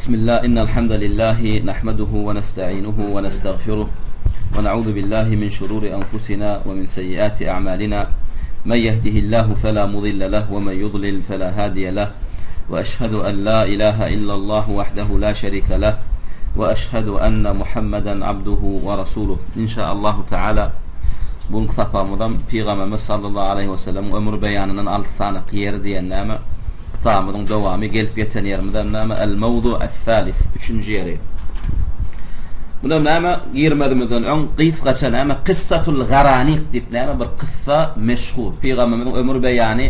بسم الله إن الحمد لله نحمده ونستعينه ونستغفره ونعوذ بالله من شرور أنفسنا ومن سيئات أعمالنا من يهده الله فلا مضل له ومن يضلل فلا هادي له وأشهد أن لا إله إلا الله وحده لا شريك له وأشهد أن محمدا عبده ورسوله إن شاء الله تعالى bu kitapımızdan Peygamberimiz sallallahu aleyhi ve sellem ömür beyanının 6 tane yer diyenleme kitabımızın devamı gelip yeten yerimizden nama el-mevdu el-thalith 3. yeri. Buna nama 20'den ön qıskaça nama qissatul garanik dip nama bir qissa meşhur. Peygamberimizin ömür beyanı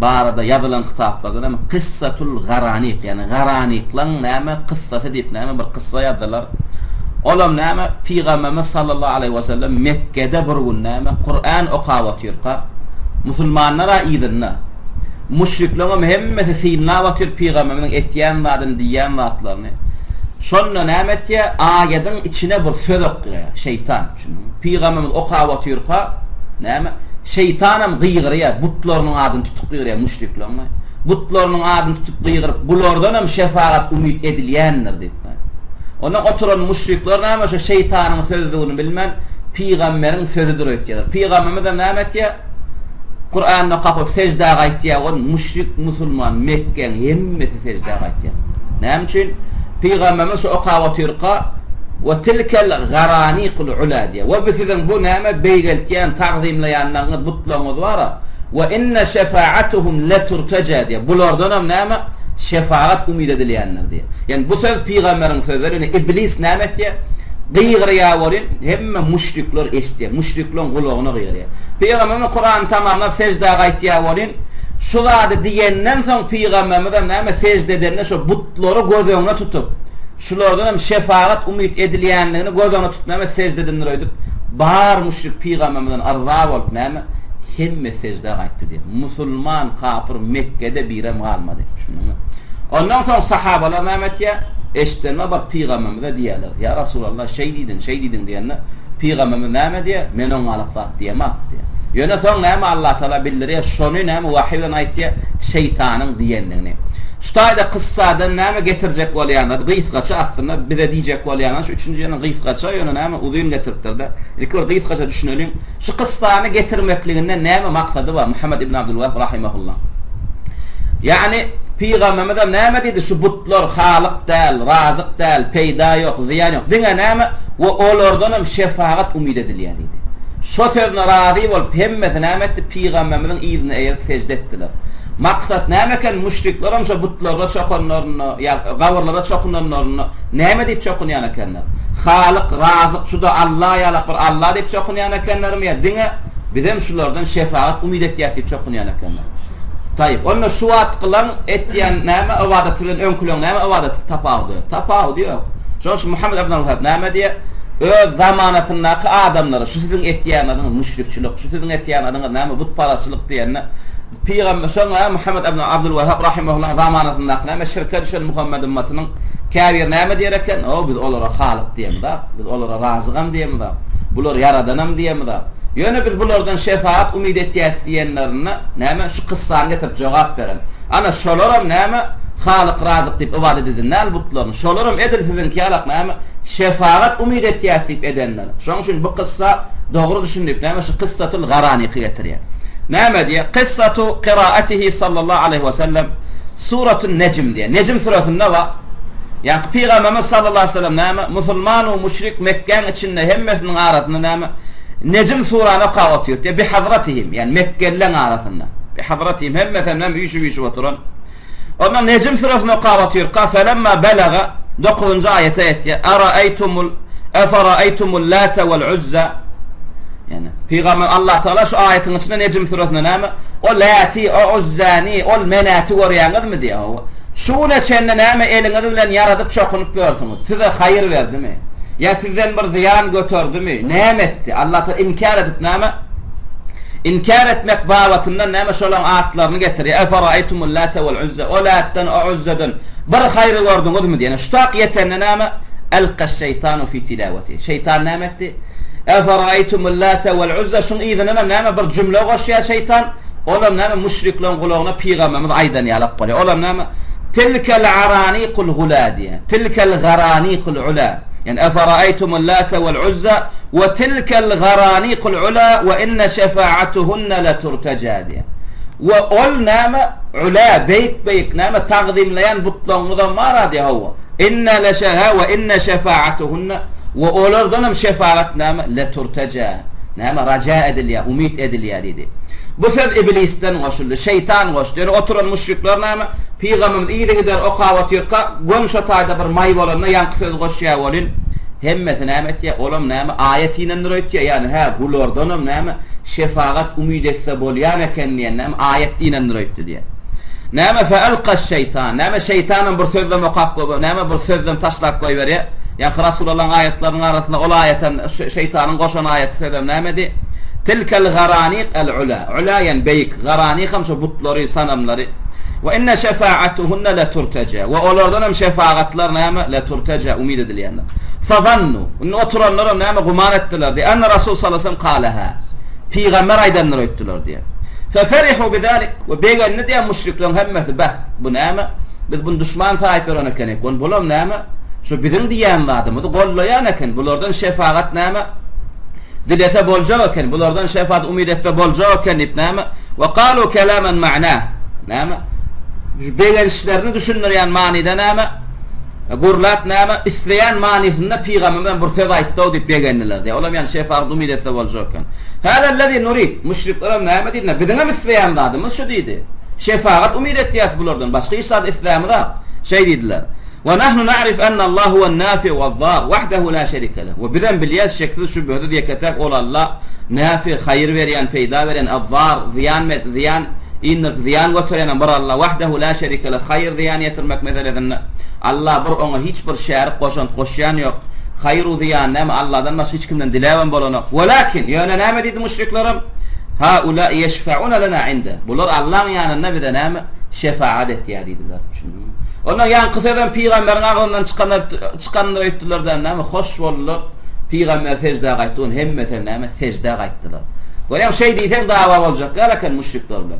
barada yazılan kitaplarda nama qissatul garanik yani garaniklan nama qissası dip nama bir qissa yazdılar. Olam nama Peygamberimiz sallallahu aleyhi ve sellem Mekke'de bir gün nama Kur'an okuyatıyor. Müslümanlara idinna. Müşriklerin hemmesi sinnavatır Peygamberimizin ettiyen vaadını diyen vaatlarını. Şonla nametiye ayetin içine bir söz okuyor şeytan. Peygamberimiz okuyatıyor nama şeytanım gıygırıyor butlarının adını tutuklıyor müşriklerin. Butlarının adını tutup gıygırıp bulardan şefaat ümit edilyenler deyip. Ona oturan müşrikler nama şu şeytanın sözüdüğünü bilmen Peygamberin sözüdür ötüyor. Peygamberimiz de nametiye Kur'an'ı kapıp secdeye gaytiye on müşrik Müslüman Mekke'nin hemmesi secdeye gaytiye. Ne için? Peygamberimiz okuyatıyor ve tilkel garanikul ula diye. Ve bizden bu nama beygeltiyen takzimleyenlerin butluğumuz var. Ve inne şefaatuhum leturteca diye. Bulardan nama şefaat umid edilenler diye. Yani bu söz Peygamberin sözleri iblis namet diye gıygırıya varın hemme müşrikler istiyor. Müşriklerin kulağına gıygırıya. Peygamberimiz Kur'an tamamen secdeye gaytiye varın. Şuları diyenden sonra Peygamberimizden nama secde edenler şu butları göz önüne tutup şulardan şefaat umid edilenlerini göz önüne tutup nama secde edenler öydük. Bağır müşrik Peygamberimizden arra olup nama hemme secdeye gaytı diye. Müslüman kafir Mekke'de birem kalmadı. Ondan sonra sahabalar nametiye eşitlenme bak Peygamberimize diyorlar. Ya Resulallah şey dedin diyenler Peygamberimiz name diye men on alıklat diyemez diye. Yöne sonra name Allah Teala bildiriyor. Şonu name vahiyden ait diye şeytanın diyenlerini. Şu tayda kıssadan name getirecek olayanlar gıyskaça aslında bize diyecek olayanlar şu 3. yanın gıyskaça yöne name uzun getiriptir de. İlk or gıyskaça düşünelim. Şu kıssanı getirmekliğinden name maksadı var Muhammed ibn Abdülvahhab rahimahullah. Yani Peygamberimiz name dedi şu butlar halık değil, razık değil, peyda yok, ziyan yok. Dine name ve olardan şefaat umid ediliyor dedi. Şu sözüne razı olup hemmesi name etti Peygamberimizin iznine eğilip secde ettiler. Maksat nameken müşriklerim şu butlara çokunlarını, ya gavurlara çokunlarını name deyip çokunayan ekenler. Halık, razık, şu da Allah yalak bir Allah deyip çokunayan ekenlerim ya dine bizim şulardan şefaat umid ettiği çokunayan ekenler. Tayyip, onu şu vaat kılan etiyen nâme avadetilen önkülün nâme avadeti tapağu diyor. Şu Muhammed ibn Abdülvahhab nâme diye öz zamanasındaki adamları, şu sizin etiyen adını müşrikçilik, şu sizin etiyen adını nâme butparasılık diyenler Peygamber sonra Muhammed ibn Abdülvahhab rahimahullah zamanasındaki nâme şirke düşen Muhammed ümmetinin kâbir nâme diyereken o biz olara halık diyem da, biz olara razıgam diyem da, bular yaradanam diyem da. Yöne biz bulardan şefaat umid ettiği diyenlerine neme şu kıssanı getirip cevap veren. Ana şolaram neme halık razık deyip ibadet edinler butlarını. Şolaram edil sizin ki alak neme şefaat umid ettiği deyip edenler. Şunun için bu kıssa doğru düşünüp neme şu kıssatul garaniki getiriyor. Neme diye kıssatu kıraatihi sallallahu aleyhi ve sellem suratun necm diye. Necm surasında var. Yani Peygamberimiz sallallahu aleyhi ve sellem neme Müslüman ve müşrik Mekke'nin içinde hemmesinin arasında neme Necm surana qavatıyor diye bi hazratihim yani Mekkelilerin arasında. Bi hazratihim hem mesela büyüşü oturan. Ondan Necm surasına qavatıyor. Qafalemma belaga 9. ayete etiyor. Afara'aytumul Lata vel Uzza. Yani Peygamber Allah Teala şu ayetin içinde Necm surasında name o Lati, o Uzzani, o Menati orayanız mı diyor. Şu ne çenne name eliniz bilen yaradıp çokunup gördünüz. Size hayır verdi mi? Ya sizden bir ziyan götürdü mü? Ne etti? Allah Teala inkar edip name inkar etmek bavatından name şolan ayetlerini getiriyor. Efara'aytumul Lata vel Uzza. O Lat'tan o Uzza'dan bir hayır gördünüz mü diye. Şu tak yetenle name elqa şeytanu fi tilavati. Şeytan name etti. Efara'aytumul Lata vel Uzza. Şun izinle name bir cümle koşuyor şeytan. Olam name müşriklerin kulağına Peygamberimiz aydan yalap koyuyor. Olam name tilkel araniqul gula diye. Tilkel garaniqul ula. Yani eferaytumul lata vel uzza ve tilkel garaniqul ula ve inne şefaatuhunne la turtaca diye. Ve ol nama ula beyk nama taqdimlayan butlanıdan mara diye hava. İnne leşeha ve inne şefaatuhunne ve olardanım şefaat nama la turtaca. Nama raca edilya, umid edilya dedi. Bu söz iblisten koşuldu, şeytan koştu. Yani oturan müşrikler nama Peygamberimiz iyi de gider o kavat yurka gönşo tayda bir may bolanna yankı söz koşuya olin. Hemmeti namet ya olam nama ayetiyle nüröt ya yani ha bulordanım nama şefaat umid etse bolyan ekenliyen nama ayetiyle nüröttü diye. Nama fe alqaş şeytan. Nama şeytanın bir sözlem okak koyuyor. Nama bir sözlem taşlak koyuyor ya. Yani Resulullah'ın ayetlerinin arasında ol ayetten şeytanın koşan ayeti sözlem namedi. Tilkel garaniq el-ula. Ula yani beyik. Garaniq hem şu butları, sanamları. Ve inne şefaatuhunne la turtaca. Ve onlardan hem şefaatler nama la turtaca. Umid edilyenler. Fazannu. Oturanlar nama guman ettiler diye. Enne Resul sallallahu aleyhi ve sellem kâleha. Peygamber aydanlar öttüler diye. Feferihu bizalik. Ve beygan ne diye müşriklerin hemmeti bah. Bu nama. Biz bunu düşman sahipler ona kenek. Bunu bulam nama. Şu bizim diyenlerdi. Bu gollayan eken. Bunlardan şefaat nama. Dilete bolca oken. Bunlardan şefaat umid etse bolca oken ipnama. Ve kalu kelamen ma'na. Nama. Beygan işlerini düşünür yani manide nama. Gurlat nama. İsteyen manisinde Peygamberden bir söz ayıttı o deyip beyganliler diye. Olam yani şefaat umid etse bolca oken. Hâzellezî nurid. Müşriklerim nama deydiler. Bizim isteyen dadımız şu deydi. Şefaat umid ettiyat bunlardan. Başka isad İslam'ı da şey dediler. وَنَحْنُ نَعْرِفْ أَنَّ اللّٰهُ هُوَ النَّافِعُ وَالضَّارُ وَحْدَهُ لَا شَرِكَ لَهُ. Ve bizden biliyoruz şekli şüphede diye ketek ol Allah nafi, hayır veren, peyda veren, azzar, ziyan götüren bir Allah vahdehu la şerike le, hayır ziyan yetirmek meselesinde Allah bir ona hiçbir şerik koşan yok. Hayru ziyan nem Allah'dan başka hiç kimden dileven bolana. Velakin yani ne dedi müşriklerim? Haula yeşfa'una lana inde. Bunlar Allah'ın yanında bir de ne şefaat et ya dediler. Onlar yankısadan Peygamberin ağzından çıkanlar ettilerden ne hoş oldular. Peygamber secdeye kayttı, onun hemmeten ne secdeye kayttılar. Görüyorum şey diysen dava olacak. Galaken müşriklerle.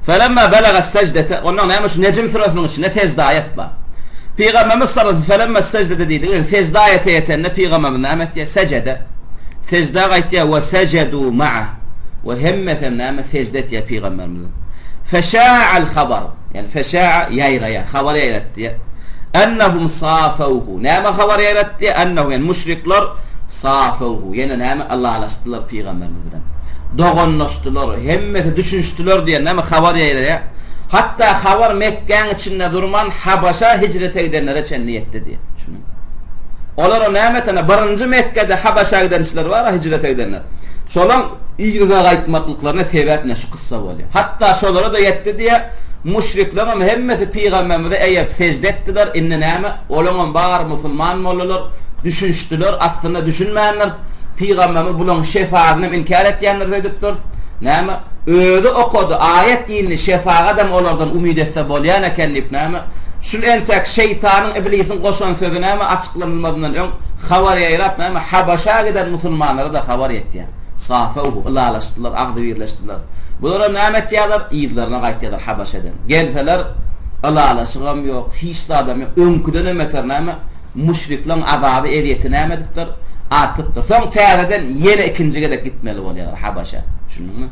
Felemma belaga secdete. Onlar ne şu Necm surasının içinde secde ayet var. Peygamberimiz sallallahu aleyhi ve sellem felemma secdete dedi. Secde ayete yetenle Peygamberimiz ne diye secde. Secdeye kayttı ve secedu ma'a. Ve hemmeten ne secde diye Peygamberimiz. Feşa'al haber. Yani feşa'a yayraya, haber yayrattı ya. Ennehum safavhu. Nâme haber yayrattı ya. Ennehu yani müşrikler safavhu. Yani nâme Allah'a alaştılar Peygamberimizden. Doğunlaştılar, hemmeti düşünüştüler diye nâme haber yayraya. Hatta haber Mekke'nin içinde durman Habaş'a hicrete gidenlere çen niyetti diye. Şunun. Onlar o nâmetine birinci Mekke'de Habaş'a gidenler var, hicrete gidenler. Şolan İgri'de kayıtmaklıklarına sebebine şu kıssa oluyor. Hatta şolara da yetti diye müşriklerin hemmeti Peygamberimize eğip secde ettiler. İnne nâme olan bağır Müslüman mı olurlar? Düşünüştüler. Aslında düşünmeyenler Peygamberimiz bunun şefaatini inkar ettiyenler ediptir. Nâme öyle okudu. Ayet dinli şefaat adam onlardan umid etse bolyan ekenlip nâme. Şun entek şeytanın iblisin koşan sözü nâme açıklanılmadığından ön haber yayrap nâme Habaş'a giden Müslümanlara da haber etti yani. Safavhu Allah'laştılar, ağdı birleştiler. Bunlara nâmet diyorlar, iyilerine kayıtıyorlar Habaşa'dan. Gelseler Allah'laşılan yok, hiç de adam yok. Önküden ömeter nâme müşriklerin azabı eriyeti nâmediptir, artıptır. Son teyareden yine ikinci kadar gitmeli oluyorlar Habaş'a. Şunun mu?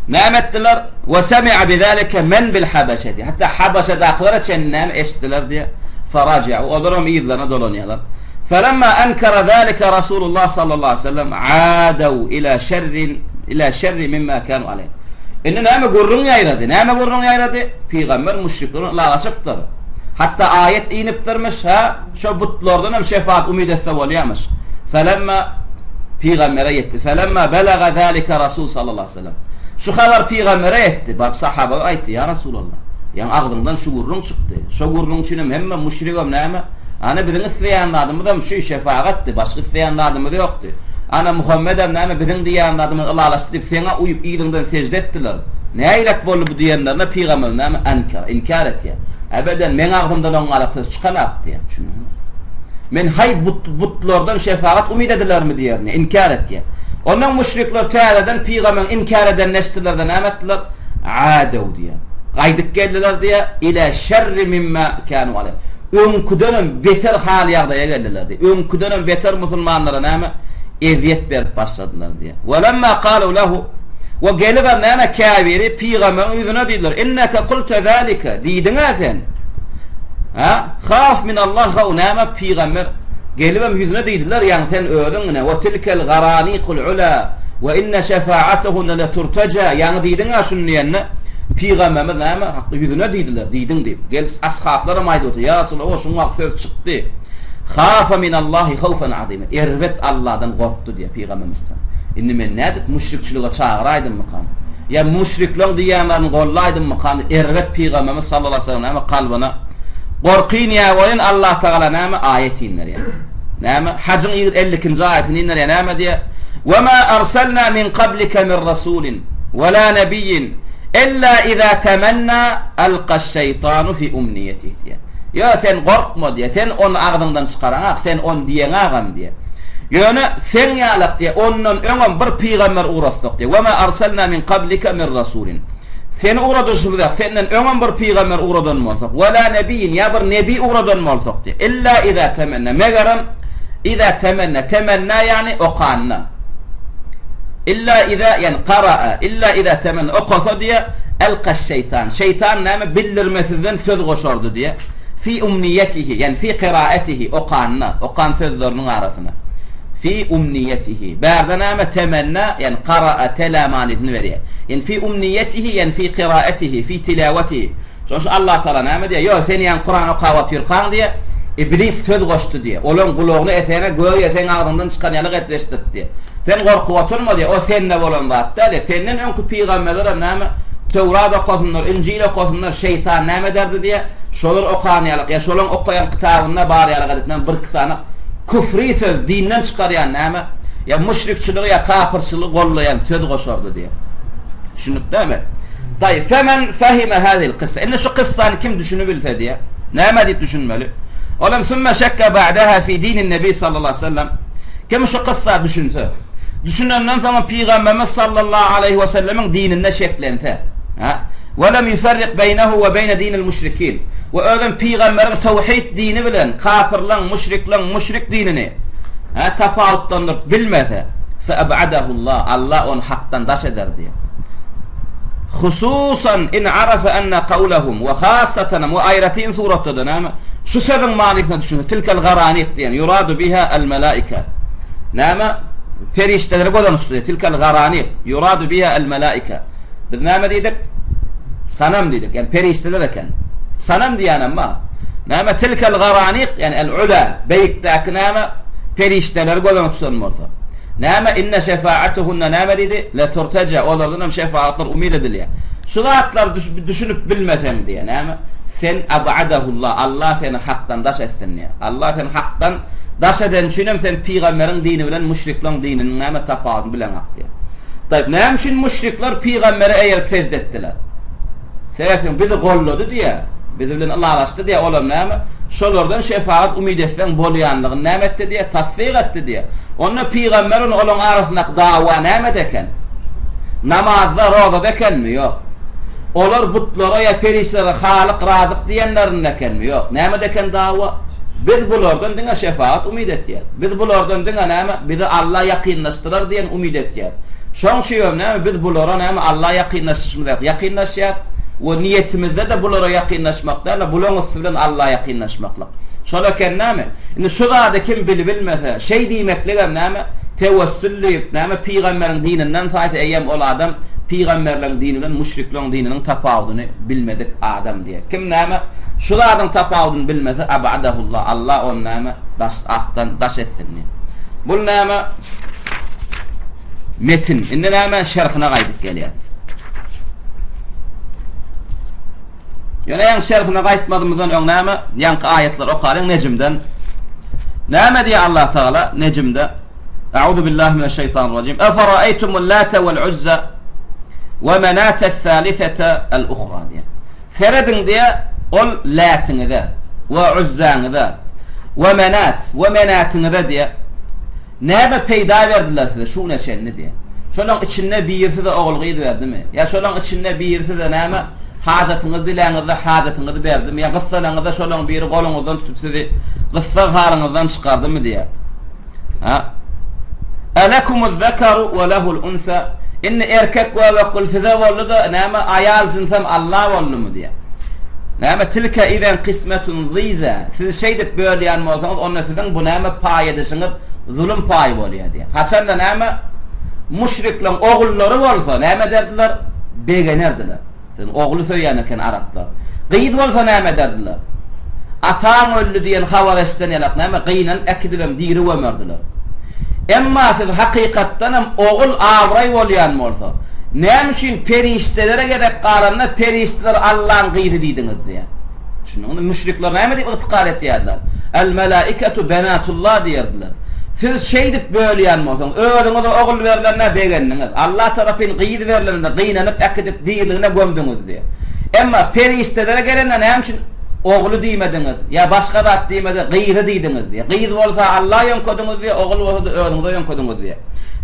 Nâmettiler ve semi'a bizâlike men bil Habaşa'di. Hatta Habaşa'da akılara çen nâme eşittiler diye faraci'u. Onlara iyilerine dolanıyorlar. فلما أنكر ذلك رسول الله صلى الله عليه وسلم عادوا إلى شر مما كانوا عليه. İnne nâme gurrun yayradı. Nâme gurrun yayradı? Peygamber müşriklerin lağaşıptır. Hatta ayet iniptirmiş ha şu butlardan hem şefaat umid etse oluyormuş. Felemma Peygamber'e yetti. Felemma belaga zâlike Resul sallallahu aleyhi ve sellem. Şu haber Peygamber'e yetti. Bab sahaba aytti ya Resulallah. Yani ağzından şu gurrun çıktı. Şu gurrun içine hem müşrikim nâme ana bizim isteyenlerdim da şu şefaatti, başka isteyenlerdim da yoktu. Ana Muhammed'em nâme bizim diyenlerdim Allah'laştı sana uyup iyiliğinden secde ettiler. Ne ayrak bollu bu diyenlerine Peygamber nâme inkar et ya. Ebeden men ağzımdan onlara söz çıkanaktı ya. Şunu. Men hay butlardan şefaat umid ediler mi diyerini inkar et ya. Ondan müşrikler Teala'dan Peygamber inkar eden nestillerden emettiler. Âdev diye. Aydık geldiler diye ila şerri mimma kanu aleyh. Önküdönüm beter hal ýagdaýa geldiler diye. Önküdönüm beter musulmanlara näme eziyet berip başladılar diye. Ve lemma qalu lehu ve gelibem näme kâbiri peygamberin yüzüne diýdiler. Inneke kulte zalika diýdiňa sen. Ha? Khaf min Allah gawnama peygamber gelibem yüzüne diýdiler ýa sen öýüňne we tilkel garaniqul ula ve inne şefaatuhunna la turtaja ýa diýdiňa şunu ýene peygamberimiz näme hakly yüzüne diýdiler diýdiň diýip gelip ashablara maýdy ya Rasulullah o şunu söz çykdy. Khafa min Allahi khawfan azima. Ervet Allah'dan gorkdy diýip peygamberimizden. Indi men nädip müşrikçilige çağıraydym mıkan? Ya müşrikler diýenlerini gollaydym mıkan? Ervet peygamberimiz sallallahu aleyhi ve sellem kalbyna gorqyn ya weyn Allah Taala näme ayet inler ya. Näme Hacın 50-nji ayetini inler ya näme diye. Ve ma arsalna min qablika min rasulin ve la nebiyyin illa iza tamanna alqa ash-şeytanu fi umniyetihi diye. Ya sen gorkma diye. Sen onu ağzından çıkaran, sen on diýen agam diye. Ýöne sen ýalak diye. Ondan öňe bir peýgamber uğratdyk diye. Ve ma arsalna min qablika min rasulin. Sen uğradyşypda senden öňe bir peýgamber uğradan bolsak, we la nebiyyin ya bir nebi uğradan bolsak diye. İlla iza tamanna. Megaram iza tamanna yani oqanna. İlla iza yani qara'a illa iza tamanna oqasa diye alqa şeytan. Şeytan näme bildirmesinden söz goşardy diye. Fi umniyetihi yani fi qiraatihi oqanna. Oqan sözlerinin arasına. Fi umniyetihi. Ba'da näme tamanna yani qara'a talamanitini veriyor. Yani fi umniyetihi yani fi qiraatihi fi tilavatihi. Şoňa Allah Taala näme diye? Yo sen yani Kur'an okawap ýurkan diye. İblis söz goşdy diye. Olan gulagyny etene göýe sen ağzından çykan ýaly getleşdirdi diye. Sen gorkup oturma diye. O senne bolan zatda diye. Senden öňkü peýgamberler näme Tewrat okusunlar, İncil okusunlar, şeytan näme derdi diye. Şolar okan ýaly ya şolaň okayan kitabyna bar ýaly gadetden bir kysany küfri söz dinden çykarýan näme? Ya müşrikçiligi ya kafirçiligi gollayan söz goşardy diye. Düşünüpdämi? Tayyib, femen fehime hâzihil kıssa. Inne şu kıssany kim düşünüp bilse diye. Näme diýip düşünmeli? Olam sümme şekka ba'daha fi dinin nebi sallallahu aleyhi ve sellem. Kim şu kıssa düşünse. Düşünenden sonra Peygamberimiz sallallahu aleyhi ve sellemin dininde şeklense. Ha? Ve lem yuferrik beynehu ve beyne dinil müşrikin. Ve ölen Peygamberin tevhid dini bilen kafirlan, müşriklan, müşrik dinini tapawutlandyr bilmese fe eb'adahullah. Allah onu haktan daş eder diye. Hususan in arafa anna qawlahum ve khassatan ve ayratin suratda näme şu sözün manysynı düşünün. Tilkel garaniq diýen yuradu biha al malaika. Näme ferişteleri godan ustudy. Tilkel garaniq yuradu biha al malaika. Biz näme diýdik? Sanam diýdik. Yani ferişteler eken. Sanam diýen ama näme tilkel garaniq yani al ula beýikdäki näme ferişteleri godan ustanmasa. Näme inne şefaatuhunna näme dedi? La turtaja olardan şefaatlar umid edilýär. Şu zatlar düşünüp bilmesem diye näme? Sen ab'adahullah. Allah seni haktan daş etsin diye. Allah seni haktan daş eden şünem sen peygamberin dini bilen müşriklerin dininin näme tapawutyny bilen hak diye. Taýip näme üçin müşrikler peygambere eýer secde etdiler? Sebäpden bizi gollady diye. Bizi bilen Allah arasynda diye olam näme? Şolardan şefaat umid etsen bolýanlygyny näme etdi diye tasdiq etdi diye. Onda peygamberin olan arasynda dawa näme deken? Namazda, roza dekenmi? Yok. Olar butlara ya perişlere halyk razyk diýenlerin dekenmi? Yok. Näme deken dawa? Biz bulardan diňe şefaat umid etýär. Biz bulardan diňe näme? Bizi Allah ýakynlaşdyrar diýen umid etýär. Şoň şeýle näme? Biz bulara näme? Allah ýakynlaşýar. Ýakynlaşýar. We niýetimizde de bulara ýakynlaşmakda, buların üstünden Allah ýakynlaşmakla. Şolaken näme? Indi şu zady kim bilmese, şey diýmekligem näme? Tewessüllip näme peýgamberin dininden taýt eýem ol adam peýgamberlerin dini bilen müşriklerin dininiň tapawudyny bilmedik adam diye. Kim näme? Şu zadyň tapawudyny bilmese ab'adahullah. Allah onu näme? Aktan daş etsin. Bu näme? Metin. Indi näme? Şerhine gaýdyp gelýär. Ýöne ýa şerhine gaýtmadymyzdan öň näme? Ýanky ayetler okaryň Necmden. Näme diýär Allah Taala Necmde? Euzu billahi mineşşeytanirracim. Efera'aytumul Lata vel Uzza ve Manata es-salisata el-ukhra diye. Seredin diye ol Lat'ını da ve Uzza'nı da ve Manat'ını da diye. Näme peýda berdiler size şu neçenni diye. Şolaň içinde birisi de oğul gyýdy berdi mi? Ya şolaň içinde birisi de näme Hajatınızı dileğinizde hajatınızı berdim. Ya gıssalarınızda şolun biri kolunuzdan tutup sizi gıssa harınızdan çıkardı mı diye. Elekumuz zekaru ve lehul unsa. İnni erkek ve kul size vollu da nama ayal cinsem Allah vollu mu diye. Nama tilke iden kısmetun ziza. Siz şeydip böyleyen mi olsanız onun sizin bu nama pay edişiniz zulüm payı oluyor diye. Haçan da nama müşriklerin oğulları olsa nama derdiler? Beğenerdiler. Oğlu söylenirken Araplar. Qıyid olsa nama derdiler? Atan öldü diyen havaresten elak nama qıynan ekidilem diri ömerdiler. Emma siz hakikattanam oğul avray bolyan bolsa näme üçin periştelere gerek qalanna perişteler Allah'ın qıydı diýdiniz diye. Şunu müşrikler näme diýip itiqad etýärler? El melaiketu benatullah diýerdiler. Siz şey dip bölýän bolsaň, öňüňize oğul berilende begendiňiz. Allah tarapyn qıydı berilende qıynanyp ekidip diýiligine gömdüňiz diye. Emma periştelere gerek näme üçin oğlu diýmediňiz ya başga da diýmedi qıydı diýdiňiz diye. Qıydı bolsa Allah ýönködüňiz diye, oğul bolsa da öňüňize ýönködüňiz diye.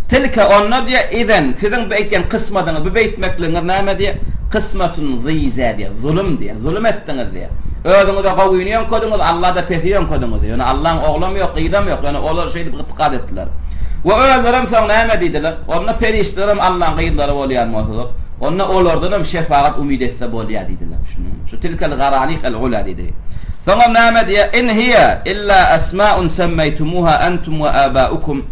Tilke onna diye iden sizin beýtgen kısmadyňyz bu beýtmekliňiz näme diye? Kısmatun ziza diye, zulüm diye, zulüm etdiňiz diye. Öňüňize gawyny ýönködüňiz, Allah da pesi ýönködüňiz diye. Yani Allah'ın oğlum ýok, qıydam ýok. Yani olar şey diýip itiqad etdiler. Ve öňlerim soň näme diýdiler? Onna periştelerim Allah'ın qıydlary bolýar bolsa, onna olardan şefaat umid etse bolýar diýdiler. Şu tilkel garaniq el-ula diýdi. Soňra näme diye? In hiya illa asma'un sammaytumuha antum ve aba'ukum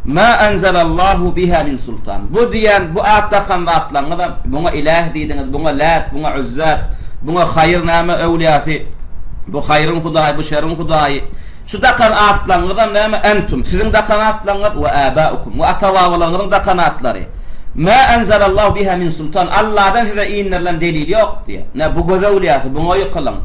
ma anzalallahu biha min sultan. Bu diýen bu atlakan atlaňyza buna ilah diýdiňiz, buna lat, buna uzzat, buna hayır näme awliyasy, bu hayrın hudaýy, bu şerrin hudaýy. Şu dakan atlaňyza näme entum, sizin dakan atlaňyz we aba'ukum we atawawalaryň dakan atlary. Ma anzalallahu biha min sultan. Allah'dan size inlerlen delil yok diye. Ne bu gözawliyasy, buna ýykylyn.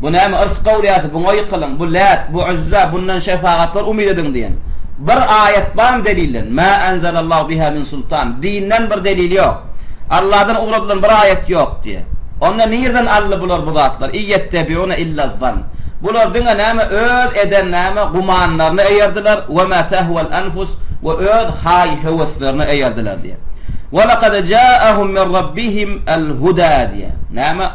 Bu näme ıskawliyasy, buna ýykylyn. Bu lat, bu uzza, bundan şefaatler umid edin diýen. Bir ayet var delilin. Ma anzalallahu biha min sultan. Dinden bir delil yok. Allah'dan uğradılan bir ayet yok diye. Onda nereden Allah bular bu zatlar? İyettebiuna illa zan. Bular dinge näme öz eden näme gumanlaryny eýerdiler we ma tahwal anfus we öz hay heweslerini eýerdiler diye. Ve laqad ja'ahum min rabbihim el-huda diye. Näme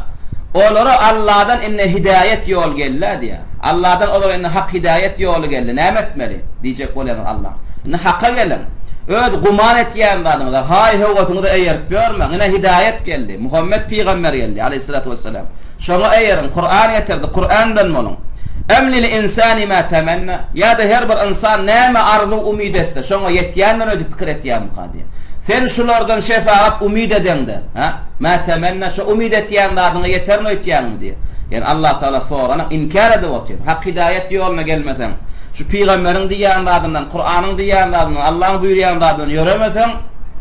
olara Allah'dan inne hidayet yol geldi diye. Allah'dan olara inne hak hidayet yolu geldi. Näme etmeli diyecek bolan Allah. Inne hakka gelin. Öz guman etýän adamlar hay hewesini de eýerip görme. Inne hidayet geldi. Muhammed peygamber geldi aleyhissalatu vesselam. Şoňa eýerin Kur'an ýetirdi. Kur'andan bolun. Emlil insani ma tamanna. Ya da her bir insan näme arzu umid etse, şoňa ýetýänden ödüp pikir etýän muqadiýa. Sen şulardan şefaat umid edende, ma tamanna şu umid etýän zadyna ýetermi etýän diye. Yani Allah Taala sorana inkar edip otur. Hak hidayet ýoluna gelmesen, şu peýgamberiň diýän zadynyň, Kur'anyň diýän zadynyň, Allah'ın buýurýan zadyny ýöremesen,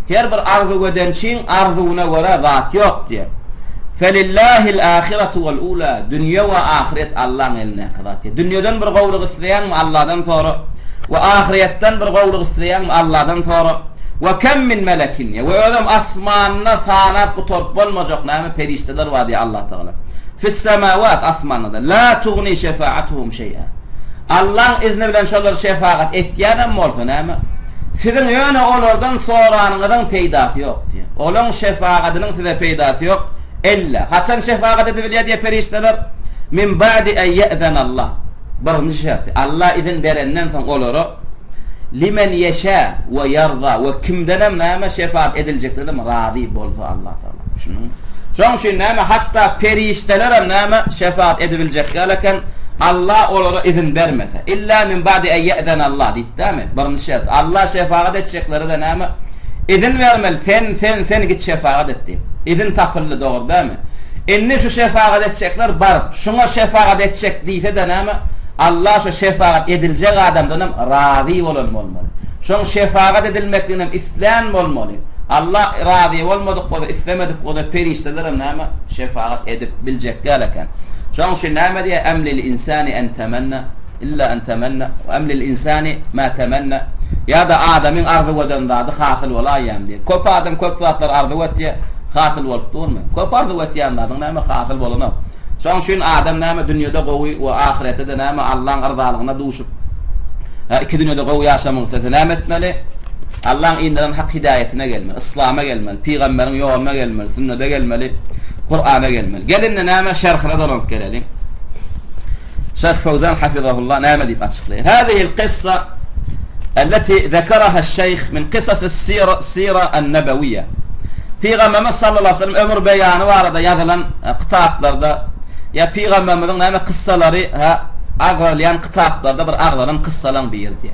her bir arzu gödençiň arzuuna göre zat ýok diye. Felillahil ahiretu vel ula. Dünya ve ahiret Allah'ın eline kadar. Dünyadan bir gowluk isteyen mi Allah'dan sonra? Ve ahiretten bir gowluk isteyen mi Allah'dan sonra? Ve kem min melekin ya. Ve ödem asmanına sanat kutorp olmayacak näme perişteler var diye Allah Teala. Fis semavat asmanada la tughni şefaatuhum şey'a. Allah'ın izni bilen şolar şefaat etýärem bolsa näme? Sizin ýöne olardan soranňyzdan peýdasy ýok diye. Olan şefaatiniň size peýdasy ýok. İlla haçan şefaat edebilýär diye perişteler min ba'di en ye'zen Allah. Birinci şerti Allah izin berenden soň olara limen yeşa ve yarda ve kimdenem näme şefaat ediljeklerim razi bolsa Allah Taala. Şoň üçin näme hatta perişteler näme şefaat edebiljekler lakin Allah olara izin bermese illa min ba'di en ye'zen Allah diýdi. Birinci şert Allah şefaat edecekleri de näme izin vermeli. Sen git şefaat et diýip. İzin tapıldı doğru değil mi? Inni şu şefaat edecekler barıp şuna şefaat edecek diýse de näme? Allah şu şefaat edilecek adamdan razı olmalı. Şun şefaat edilmekliğinden islam olmalı. Allah razı olmadık o da istemedik o da perişteler näme şefaat edip bilecekler lakin. Şun şu näme diye emlil insani en temenna illa en temenna ve emlil insani ma temenna. Ya da adamın arzu eden dadı hasıl olayam diye. Köp adam köp zatlar arzu etdiye hasıl bolup durma. Köp arzu etýän dadyň näme hasıl bolany. Şoň üçin adam näme dünýede gowy we ahirette de näme Allah'ın arzalygyna duşup iki dünýede gowy ýaşamagy näme etmeli? Allah'ın indiren hak hidayetine gelmeli, İslam'a gelmeli, peýgamberiň ýoluna gelmeli, sünnete gelmeli. Kur'an'a gelmeli. Gelinle näme şerhine dolanıp gelelim. Şeyh Fawzan hafizahullah näme diýip açıklaýar. Hadihi'l qissa التي ذكرها الشيخ من قصص السيرة النبوية. Peygamberimiz sallallahu aleyhi ve sellem ömür beyanı barada yazılan kıtaatlarda ya Peygamberimizin näme kıssaları aglayan kıtaatlarda bir aglanan kıssalan bir yer diye.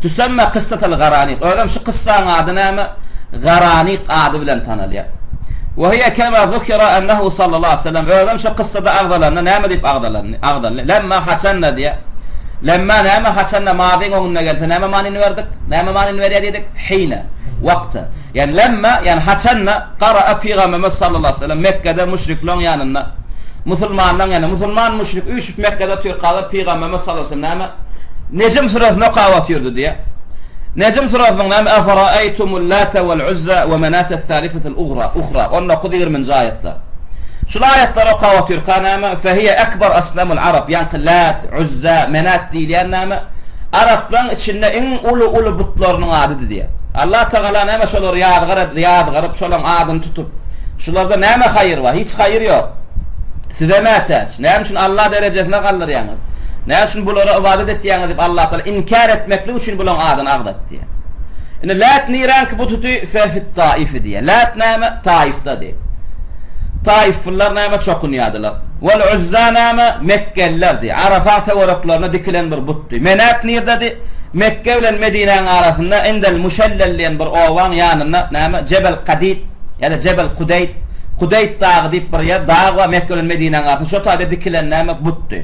Tüsemme kıssatul garaniq. Öyle şu kıssanın adı näme? Garaniq adı bilen tanılýar. Ve hiye kema zukira ennehu sallallahu aleyhi ve sellem öyle şu kıssada aglanan näme diýip aglanan. Lemma hasanna diye. Lemma näme hasanna madin onunna geldi. Näme manini verdik? Näme manini verýärdik? Hine. Vakta. Yani lemma yani hasanna qara'a Peygamberimiz sallallahu aleyhi ve sellem Mekke'de müşriklerin yanında. Musulmanlar yani musulman müşrik 3 Mekke'de tür qalıp Peygamberimiz sallallahu aleyhi ve sellem Necm suresine qavatıyordu diye. Necm suresinin näme afara'aytumul lata vel uzza ve manat thalithatul ukhra. Onda qudir min ayetler. Şu ayetleri qavatıyor kanama fehiye ekber aslamul arab. Yani lat, uzza, manat diýen näme Arapların içinde en ulu butlarynyň adydy diye. Allah Teala näme şolar ýadgaryp şolaryň adyny tutup şularda näme hayır var? Hiç hayır yok. Size mätäç. Näme üçin Allah derejesine galdyrýaňyz? Näme üçin bulara ibadet etýäňiz diýip Allah Teala inkar etmekli üçin bulan adyny agdatdy. Ine lat nirank bu tutu fefit taif diye. Lat näme Taif'ta diye. Taifler näme çokunýadylar. Vel uzza näme Mekkeliler diye. Arafat waraklarına dikilen bir butdy. Menat nirdi? Mekke bilen Medine'nin arasında indel muşellelliyen bir ovan yanına näme Cebel Qadid ya da Cebel Qudayd dağı diýip bir ýer dağ we Mekke bilen Medine'nin arasında şo taýda dikilen näme butdy.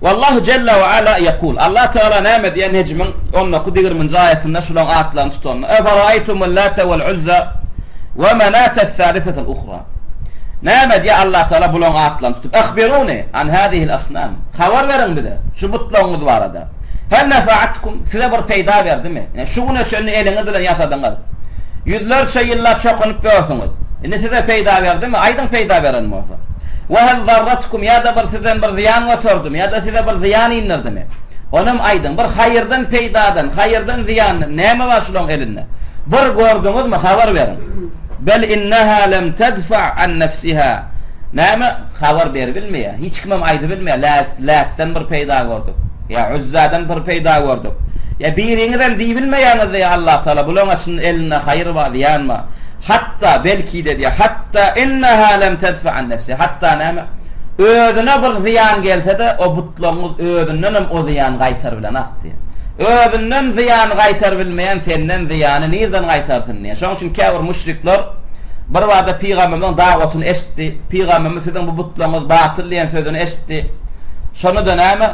Wallahu jalla we ala yaqul Allah Teala näme diýen Necmin onna kudigirmin ayetinde şulan atlaryny tutanlar. Efara'aytumul lata vel uzza ve manat ath-thalithatul ukhra. Näme diýär Allah Teala bulan atlaryny tutup ahbiruni an hadihi'l asnam. Habar berin bize. Şu butlaryňyz barada. Hel nefa'atkum size bir peyda verdimi? Yani şunu üçin eliňiz bilen ýasadyňyz. Yüzlerce ýyllar çokunup görsüňiz. Indi size peyda verdimi? Aýdan peyda beren bolsa. Ve hel zarratkum ya da bir sizden bir ziyan götürdüm ya da size bir ziyan indirdimi? Onum aýdan bir hayırdan peydadan, hayırdan ziyandan näme var şulan elinde? Bir gördüňizmi habar berin. Bel innaha lem tedfa' an nefsiha. Näme habar berbilmeýär. Hiç kimem aýdy bilmeýär. Latdan bir peyda gördük. Ya Uzza'dan bir peyda gördük. Ya biriňizden diýbilmeýäňiz diýär Allah Taala bulan açyn eline hayır bar diýänme. Hatta belki de diýär hatta innaha lem tedfa' an nefsi. Hatta näme özüne bir ziyan gelse de o butlaňyz özünden o ziyan gaýtar bilen akdy. Özünden ziyan gaýtar bilmeýän senden ziyany nerden gaýtarsyn diýär. Şoň üçin käbir müşrikler bir wada Peygamberimiň da'watyny eşitdi. Peygamberimiz sizden bu butlaňyz batyl diýen sözüni eşitdi. Şonu da näme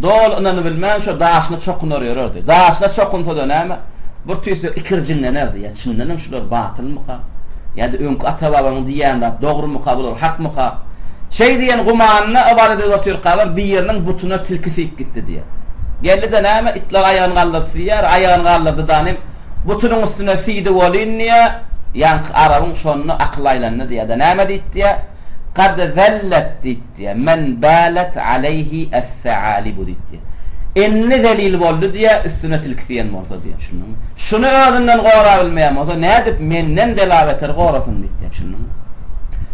dol anany bilmän şo daşyna çokunar ýördi. Daşyna çokunsa da näme bir tüýse ikirjinlenerdi. Ya çyndanam şular batylmy ka? Ya da öňkü ata-babaň diýende dogrymy kabul bolar, hakmy ka? Şey diýen gumanyna ibadet edýär galar bir ýeriniň butuna tilkisi gitdi diýär. Geldi de näme itler aýagyny galdyryp siýär, aýagyny galdyrdy danym butunyň üstüne siýdi bolinýa, ýa arabyň şonu aklaýlandy diýär. Da näme diýdi? Qad zallat diýdi. Men balat alayhi as-sa'alib diýdi. Enni delil boldy diýär, üstüne tilkisiýen bolsa diýär. Şunu özünden gora bilmeýär bolsa, nädip menden delaweter gorasyn diýdi.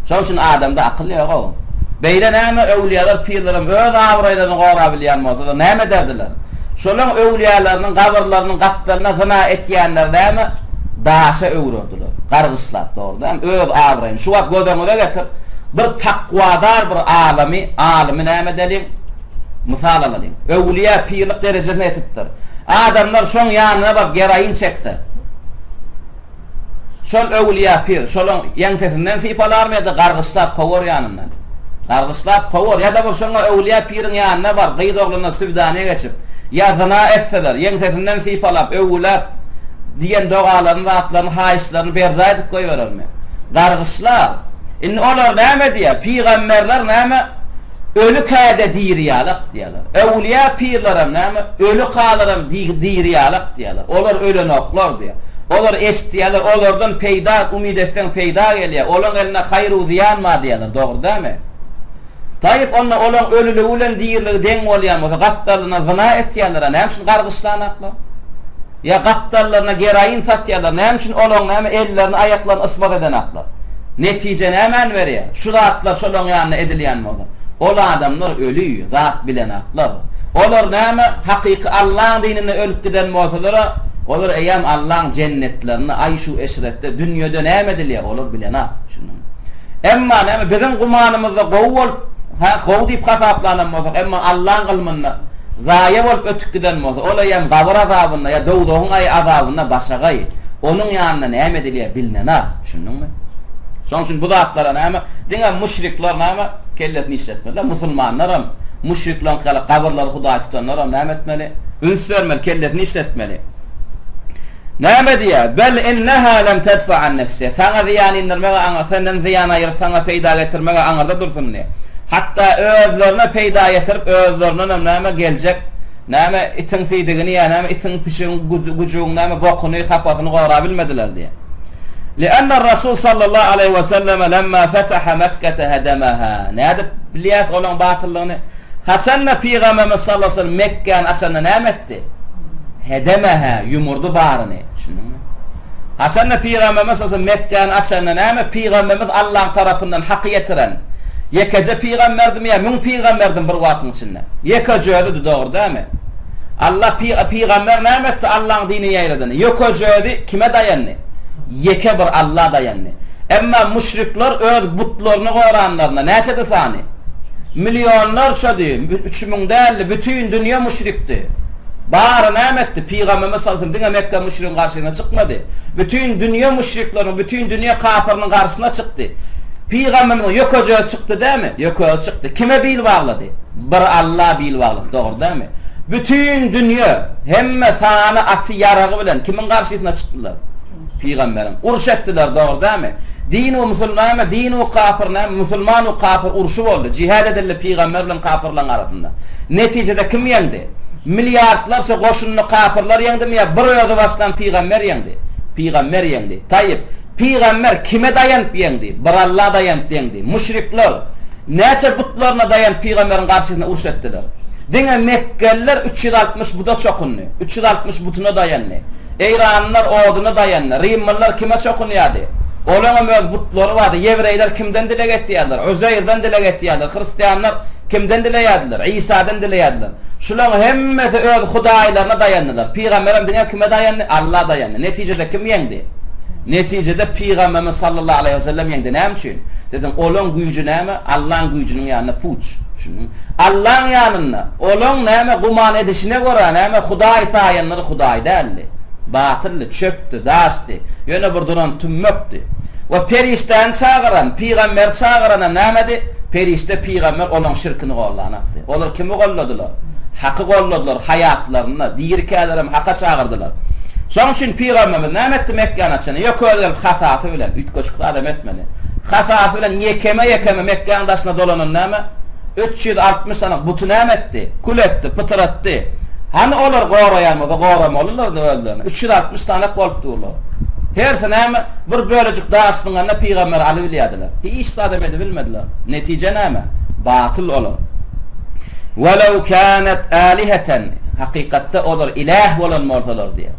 Şoň üçin adamda akıl ýok. Beýle näme öwliýalar, pirlerim öz awraýlaryny gora bilýän bolsa, näme derdiler? Şolaň öwliýalarynyň gabrlarynyň gatlaryna zina etýänler näme? Daşa öwrediler. Gargyslap dogrudan öz awraýyn. Şu wagt gözüňe getir. Bir takwadar bir alimi näme delin? Misal alalım. Öwliýa pirlik derejesine etipdir. Adamlar şoň ýanyna bak geraýyn çekse. Şol öwliýa pir, şolaň ýaňsesinden sypalarmy ýa-da gargyslap gowar ýanyndan. Gargyslap gowar ýa-da bir şoňa öwliýa piriň ýanyna bar, gyýdoglyna sübdany geçip, ýa-da etseler, ýaňsesinden sypalap, öwlap diýen dogalaryny, atlaryny, haýyşlaryny berza edip goýberermi? Gargyslap. Inni olar näme diýär? Peygamberler näme? Ölü käde diýýärler diýerler. Öwliýa pirlerim näme? Ölü kalaram diýýärler diýerler. Olar ölen oklar diýär. Olar eşitýärler, olardan peýda umid etsen peýda gelýär. Olaň eline haýr we ziyan ma diýerler. Dogry dämi? Taýyp olaň ölüli bilen diýerler deň bolýar. Gattarlaryna zina etýärler, näme üçin gargyslanaklar? Ya gattarlaryna geraýyn satýarlar, näme üçin olaň näme ellerini, aýaklaryny ysbat edenaklar? Netice nämen berýär? Şu zatlar şolaryň ýanyna edilýän bolsa. Ol adamlar ölüýür, zat bilen atlar. Olar näme? Hakyky Allah'ın dinine ölüp giden bolsalar, olar eýem Allah'ın cennetlerini aýşu eşretde dünýede näme edilýär, olar bilen ha. Emma näme bizim gumanymyzda gowul gow diýip hasaplanan bolsa, emma Allah'ın gylmyna zaýa bolup ötüp giden bolsa, olar eýem gabir azabyna ýa dowdogyň azabyna başagay. Onun ýanyna näme edilýär bilnen ha. Şundyňmy? Şoň üçin bu zatlara näme? Diňe müşrikler näme? Kelletini işletmeli. Musulmanlar hem müşrikler kalıp kabirleri Hudaý tutanlar hem näme etmeli? Üns vermeli, kelletini işletmeli. Näme diye? Bel inneha lem tedfa an nefsi. Sana ziyan indirmege aňa, senden ziyan aýyryp sana peýda getirmege aňarda dursun diye. Hatta özlerine peýda getirip özlerine näme geljek? Näme itin fiýdigini ýa näme itin pişiň gujugyny näme bokuny hapatyny gora bilmediler diye. لأن الرسول صلى الله عليه وسلم لما فتح مكة هدمها. Näde bilýär olan batyllygyny? Hasanna Peygamberimiz sallallahu aleyhi ve sellem Mekke'ni açanna näme etdi? Hedemeha, yumurdu baryny. Şunuňmy? Hasanna Peygamberimiz sallallahu aleyhi ve sellem Mekke'ni açanna näme? Peygamberimiz Allah tarapyndan hak getiren. Yekece peygamberdim ya, mün peygamberdim bir wagtyň içinde. Yekejedi dogry dämi? Allah peygamber näme etdi? Allah'ın dinini ýaýradany. Yekejedi kime dayandy? Yeke bir Allah dayandy. Emma müşrikler öz butlaryny goranlarına näçe desany? Milyonlarça diýip 3000 däl bütün dünýä müşrikdi. Bary näme etdi? Peygamberimiz sallallahu aleyhi ve sellem Mekke müşrikin garşyna çykmady. Bütün dünýä müşriklerini, bütün dünýä kafiryň garşyna çykdy. Peygamberimiz yekejedi çykdy dämi? Yekejedi çykdy. Kime bil baglady? Bir Allah bil baglady. Dogry dämi? Bütün dünýä hemme sana aty yaragy bilen kimin garşyna çykdylar? Peygamberim uruş etdiler, dogry dämi? Din we musulman, din we kafir, musulman we kafir uruşy boldy. Jihad edildi peygamber bilen kafirlaryň arasynda. Netijede kim ýendi? Milyardlarça goşunly kafirler ýeňdimi ýa bir ýerde başlan peygamber ýeňdi? Peygamber ýeňdi. Taýip peygamber kime dayanıp ýeňdi? Bir Allah dayanıp ýeňdi. Müşrikler näçe butlaryna dayanıp peýgamberiň garşyna uruş etdiler. Diňe Mekkeliler 360 buda çokunly. 360 butuna dayandy. Eýranlar oduny dayandy. Rimliler kime çokunýady? Olaňa öz butlary bardy. Ýewreýler kimden dileg etdiler? Özeýrden dileg etdiler. Hristiýanlar kimden dileýärdiler? İsa'dan dileýärdiler. Şular hemmesi öz hudaýlaryna dayandylar. Peýgamberim diňe kime dayandy? Allah dayandy. Netijede kim ýeňdi? Netijede Peygamberimiz sallallahu aleyhi ve sellem ýeňdi. Näme üçin? Dedim, olan güýjü näme? Allah'ın güýjüniň ýanyna puç. Allah'ın ýanyna olan näme guman edişine görä näme Hudaý saýanlary Hudaý däldi. Batylly, çöpdi, daşdy. Ýöne bir duran tümmökdi. Ve perişten çağıran, peygamber çağıran nämedi? Perişte peygamber olan şirkini gollanatdy. Olar kimi golladylar? Haky golladylar, hayatlaryna, diýirkälerim haka çağırdylar. Şoň üçin peygamberimiz näme etdi Mekke'ni açany? Ýok öldürip hasafy bilen, ütköçük adam etmedi. Hasafy bilen yekeme Mekke'nin daşyna dolanan näme? 360 sana butu näme etdi? Kul etdi, pytyratdy. Hani olar goraýanmasa goramolurlar da öldürler. 360 tane bolup durlar. Her sene bir bölecik daşyňa peygamber aly bilýärdiler. Hiç sadem edip bilmediler. Netije näme? Batyl olar. Walaw kanat alihatan, hakikatte olar ilah bolan bolsalar diýär.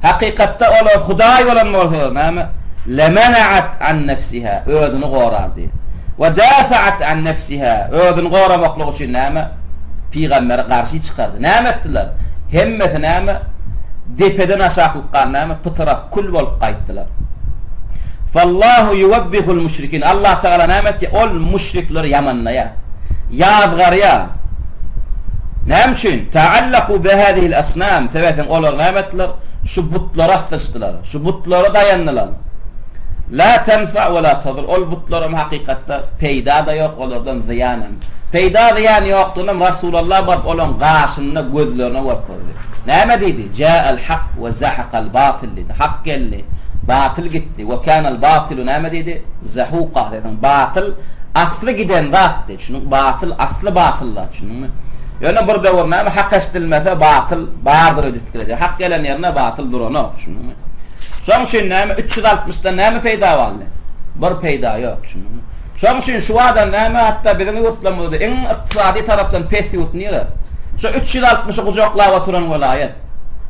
Hakikatte olar Hudaý bolan bolsalar näme? Lemana'at an nefsiha, özüni gorardy. Ve dafa'at an nefsiha, özüni goramaklygy üçin näme? Peýgamberi garşy çykardy. Näme etdiler? Hemmesi näme? Depeden aşaklıklar näme? Pytyrap kul bolup gaýtdylar. Fallahu yuwabbihul müşrikin. Allah Teala näme etdi? Ol müşrikleri yamanlaýar. Ýazgarýar. Näme üçin? Ta'allaqu bi hadihi'l asnam. Sebäpden olar näme etdiler? Şu butlara aslaşdylar. Şu butlara dayandylar. La tenfa ve la tadur. Ol butlarym hakykatda peýda da ýok, olardan ziyanam. Peýda ziyan ýokdunym Rasulullah barp olan gaşyna gözlerine wapurdy. Näme diýdi? Ja'al haq ve zahaqal batil diýdi. Hak geldi, batil gitdi. Ve kanal batilu näme diýdi? Zahuqa diýdi. Batil asly giden zatdy. Şunu batil asly batyllar. Şunumy? Ýöne bir döwür näme hak estilmese batil bardyr edip girecek. Hak gelen ýerine batil durany. Şunumy? Şoň üçin näme 360-da näme peýda boldy? Bir peýda ýok. Şunumy? Şoň üçin şu adam näme hatda birini ýurtlamady. Eň ykdysady tarapdan pes ýurtnýar. Şu 360-y gujoklap oturan welaýet.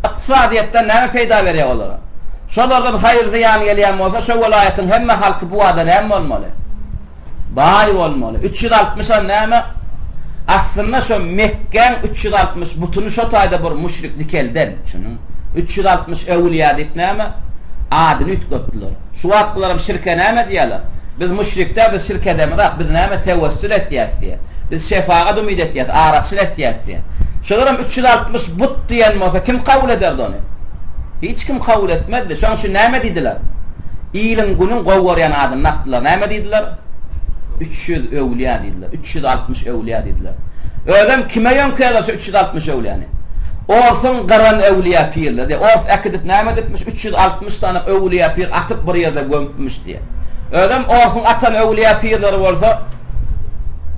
Ykdysadyýetden näme peýda berýär olara? Şolardan hayır ziyan gelen bolsa şu vilayetin hemme halkı bu adam hem bolmaly. Bay bolmaly. 360'a näme? Aslında şu Mekke 360 butunu şu tayda bir müşrik dikelden şunun 360 evliya dip näme? Adını ütgötdiler. Şu wagtlaram şirke näme diýerler? Biz müşrikler biz şirke demedik, biz näme tevessül etýär diýär. Biz şefaat ümid etýär, araçyl etýär diýär. Şolaram 360 but diýen bolsa kim kabul ederdi onu? Hiç kim kabul etmedi. Şoň şu näme diýdiler? İlin günün gowgaryan adyny atdylar. Näme diýdiler? 300 evliya diýdiler. 360 evliya diýdiler. Ödem kime ýönkäler şu 360 evliyany? Orsun garan evliya pirler diye. Ors akidip näme etmiş 360 tane evliya pir atıp bir ýerde gömüpmüş diye. Ödem orsun atan evliya pirleri bolsa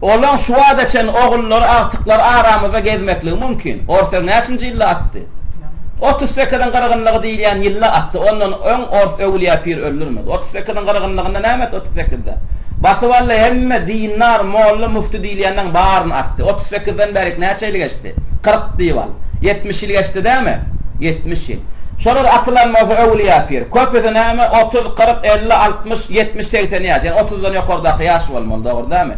olan şu adaçen oğulları artıklar aramızda gezmekliği mümkün. Orsa näçinji illa attı? 38'den qaragynlygy diýilýän ýylla attı. Ondan öň ors evliya pir öldürmedi. 38'den qaragynlygynda näme 38'de? Basıwalle hemme dinar, molla, mufti diýilýänden baryny attı. 38'den beri näçe ýyl geçdi? 40 diýwal. 70 ýyl geçdi däme? 70 ýyl. Şolar atylan moza evliya pir. Köpede näme? 30, 40, 50, 60, 70, 80 ýaş. Yani 30'dan ýokardaky ýaş bolmaly, dogry däme?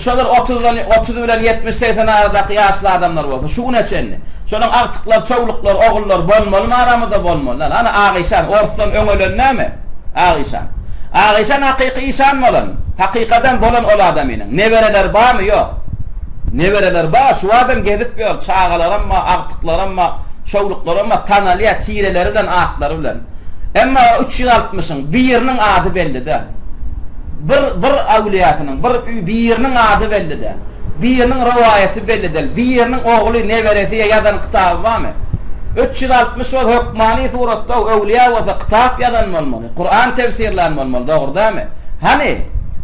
Şolar 30 bilen 70 80 aradaky ýaşly adamlar bolsa, şu neçenli? Şonuň artyklar, çoğuluklar, ogullar bolmaly, aramyzda bolmaly. Ana Aýşan orsdan öňelen näme? Aýşan. Aýşan hakyky insan bolan, hakikaten bolan ol adamynyň. Nebereler barmy? Ýok. Nebereler bar, şu adam gezip ýör, çağalar amma, artyklar amma, çoğuluklar amma, tanalya tireleri bilen, atlary bilen. Emma 360'ın birinin adı belli de. Bir awliyatynyň birinin adı belli de. Birinin rivayeti belli de. Birinin ogly neberesi ýazan kitaby barmy? 360 we hukmani suratda awliya we kitap ýazan bolmaly. Kur'an tefsirlän bolmaly, dogry däme? Hani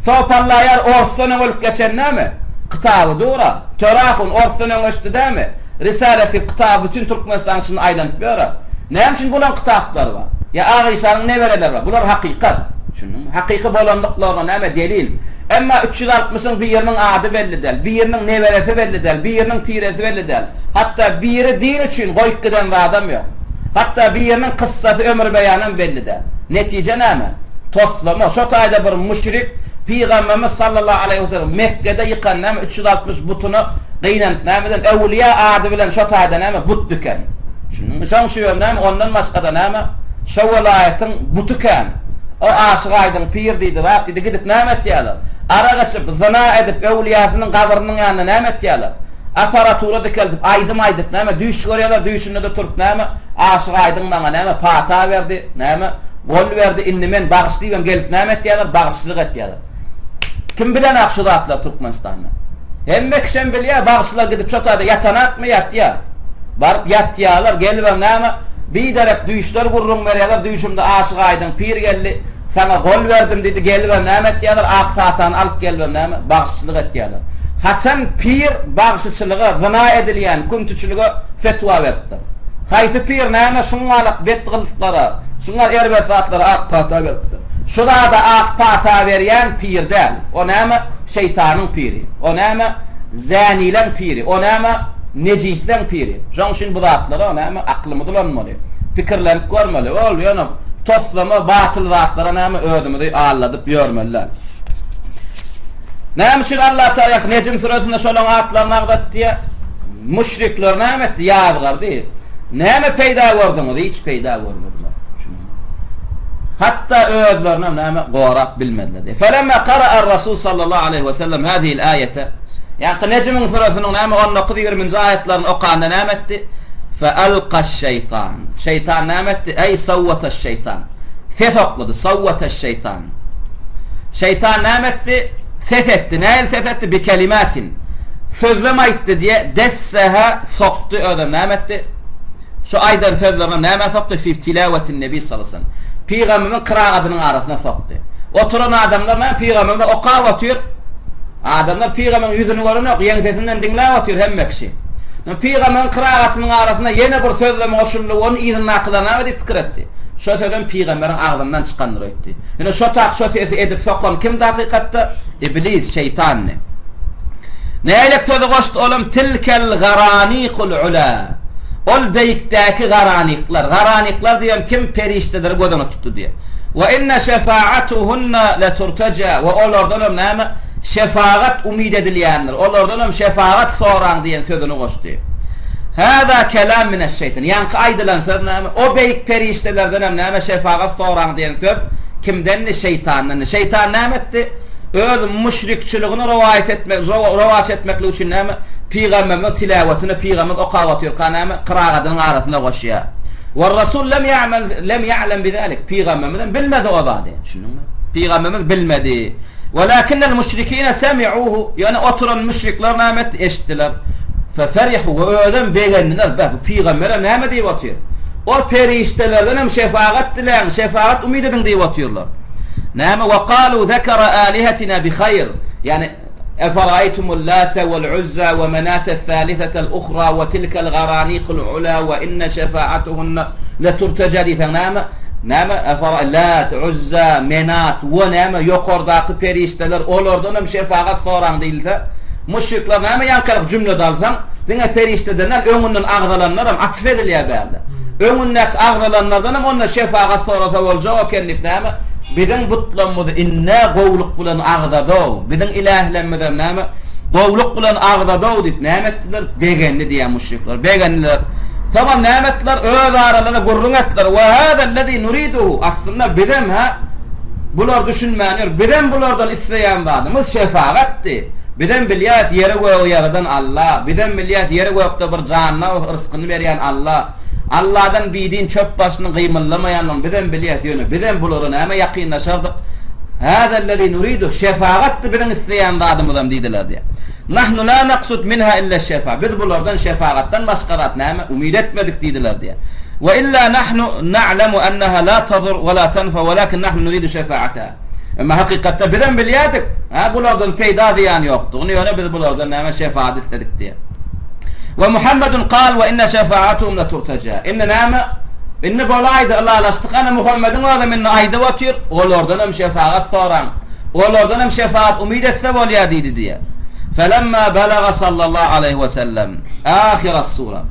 sopanlaýar orsunyň öldüp geçen näme? Kitaby dura. Törahun orsunyň öşdi däme? Risaleti kitab bütün Türkmenistan üçin aýlanyp ýörer. Näme üçin bulan kitaplar bar? Ya Aýşanyň nebereler bar. Bular hakykat. Şunun hakyky bolanlyklaryna näme delil? Emma 360'ın birinin adı belli del, birinin neberesi belli del, birinin tiresi belli del. Hatta biri din üçün goýup giden adam ýok. Hatta birinin kıssasy ömür beýanyn belli del. Netice näme? Toslama. Şo taýda bir müşrik Peygamberimiz sallallahu aleyhi ve sellem Mekke'de yıkan näme 360 butunu gynanıp nämeden evliya adı bilen şo taýda näme but düken. Şunun şoň şu näme ondan başga da näme şo welaýatyň butukan. O aşyk aýdyň pir diýdi, wagt diýdi gidip näme etýärler? Ara gaçyp zina edip ewliýatynyň gabyrynyň ýanyna näme etýärler? Aparatura dikelip aýdyp näme düýüş görýärler, düýüşinde de turup näme aşyk aýdyň maňa näme pata berdi, näme gol berdi, inni men bagyşlaýam gelip näme etýärler? Bagyşlyk etýärler. Kim bilen akşudatlar Türkmenistan'da? Hemme kişen bilýär, bagyşlar gidip şo taýda ýatanakmy ýatýar. Baryp ýatýarlar, gelip näme bir derep düýüşler gurrun berýärler, düýüşümde aşyk aýdyň pir geldi. Sana gol verdim dedi, gelip näme etýärler? Ak patany alyp gelip näme bagyşlyk etýärler. Haçan pir bagyşçylyga, zina edilýän küntüçülüge fetwa berdi. Haýsy pir näme şuňalyk bet gylyplara, şuňar erbetlatlara ak pata berdi. Şuda da ak pata berýän pir däl. O näme şeytanyň piri. O näme zanilen piri. O näme necihden piri. Şoň üçin bu zatlara näme aklymy dolanmaly. Pikirlenip görmeli. Ol ýanam toslama batıl zatlara näme ödümdi alladyp ýörmeliler. Näme üçin Allah Taala Necm suresinde şolaň atlaryny agdatdy? Müşrikler näme etdi? Ýazgardy. Näme peýda gördüňiz? Hiç peýda görmediler. Hatta özlerine näme gorap bilmediler. Felemma qara'a ar-Rasul sallallahu aleyhi ve sellem hadihi al-ayete. Yani Necm suresinin näme 19-20 ayetlerini okanda näme etdi? فَأَلْقَ الشَّيْطَانِ Şeytan näme etdi? Ey savvata şeytan. Fesokladı, savvata şeytan. Şeytan näme etdi? Fesetti. Näil fesetti? Bi kelimatin. Sözlem aýtdy diye desseha soktu ödem näme etdi? Şu aydan sözlerine näme soktu? Fi tilavetin nebi sallallahu aleyhi ve sellem. Peygamberin kıraatynyň arasına soktu. Oturan adamlar näme Peygamberden okap atýar. Adamlar Peygamberin ýüzüni görünýär, ýeňsesinden dinläp atýar hemme kişi. Peygamberin kıraatynyň arasynda ýene bir sözleme goşuldy, onu ýygyny aklana diýip pikir etdi. Şo sözden Peygamberin agdyndan çykandyr etdi. Ýene şo tak şo sesi edip sokkan kim hakykatda? İblis, şeytan. Näle söze goşdy oğlum? Tilkel garaniqul ula. ol beyikteki garaniklar diyen kim perişteleri godana tuttu diye. Ve inne şefaatuhunna leturtaca ve olordan näme şefaat umid edilýändir. Olordan şefaat soran diyen sözünü goşdy. Hada kelam mineşşeytan. Yankı aydylan söz näme? O beyik periştelerden näme şefaat soran diyen söz kimden? Şeytandan. Şeytan näme etdi? Öz müşrikçiliğini rivayet etmekle üçün näme? Peygamberin tilavetini peygamber okawatyr kanama qırağadın arasına goşýar. Ve Rasul lem ya'lem bizalik. Peygamberden bilmedi o zady. Düşündüňmi? Peygamberimiz bilmedi. Walakinnel müşrikîne semi'uhu. Yani oturan müşrikler nämet eşitdiler. Feferihu ve öden beğendiler. Bak peygambere näme diýip otyr? O periştelerden hem şefaat dilen, şefaat umid edin diýip otyrlar. Näme ve qalu zekara alihatina bi hayr. Yani أفرأيتم اللات والعزى ومناة الثالثة الأخرى وتلك الغرانيق العلا وإن شفاعتهن لترتجى نام أفرأ اللات عزى منات ونام يقرداق perişteler olordan şefaat soran değilse müşrikler näme yankılıp cümle dalsan diňe periştedenler öňünden agdalanlar atf edilýär bäde. Öňündäki agdalanlardan onda şefaat sorasa boljak ekenlik näme Bidin butlanmadı inne gowluk bilen agdadaw. Bidin ilahlenmeden näme gowluk bilen agdadaw dip näme etdiler? Begenli diýen müşrikler. Begenliler. Tamam näme etdiler? Öz aralarına gurrun etdiler. Ve hadallazi nuriduhu. Aslında bidem ha bular düşünmänir. Bidem bulardan isleýän badymyz şefaatdi. Bidem bilýät ýere goýu yaradan Allah. Bidem bilýät ýere goýupda bir janyna rızkyny berýän Allah. Allah'dan bildiğin çöp başını kıymıllamayanın bizden biliyat yönü, bizden bulurun ama yakınlaşardık. Hâzellezî nuridu şefaattı bizden isteyen adımızdan dediler diye. Nahnu la naqsud minha illa şefaat. Biz bunlardan şefaattan başkarat näme umid etmedik dediler diye. Ve illa nahnu na'lemu ennaha la tadur ve la tanfa walakin nahnu nuridu şefaata. Ama hakikatte bizden biliyadık. Bunlardan peyda diýen yoktu. Onu yöne biz bunlardan näme şefaat istedik diye. Ve Muhammedun kal ve inne şefaatuhum la turtaca. İnne näme? İnne bolaydı Allah lastıqana Muhammedun adam inne ayda watyr. Olordan hem şefaat soran. Olordan hem şefaat umid etse bolýar diýdi diye. Felemma balaga sallallahu aleyhi ve sellem ahiras sura.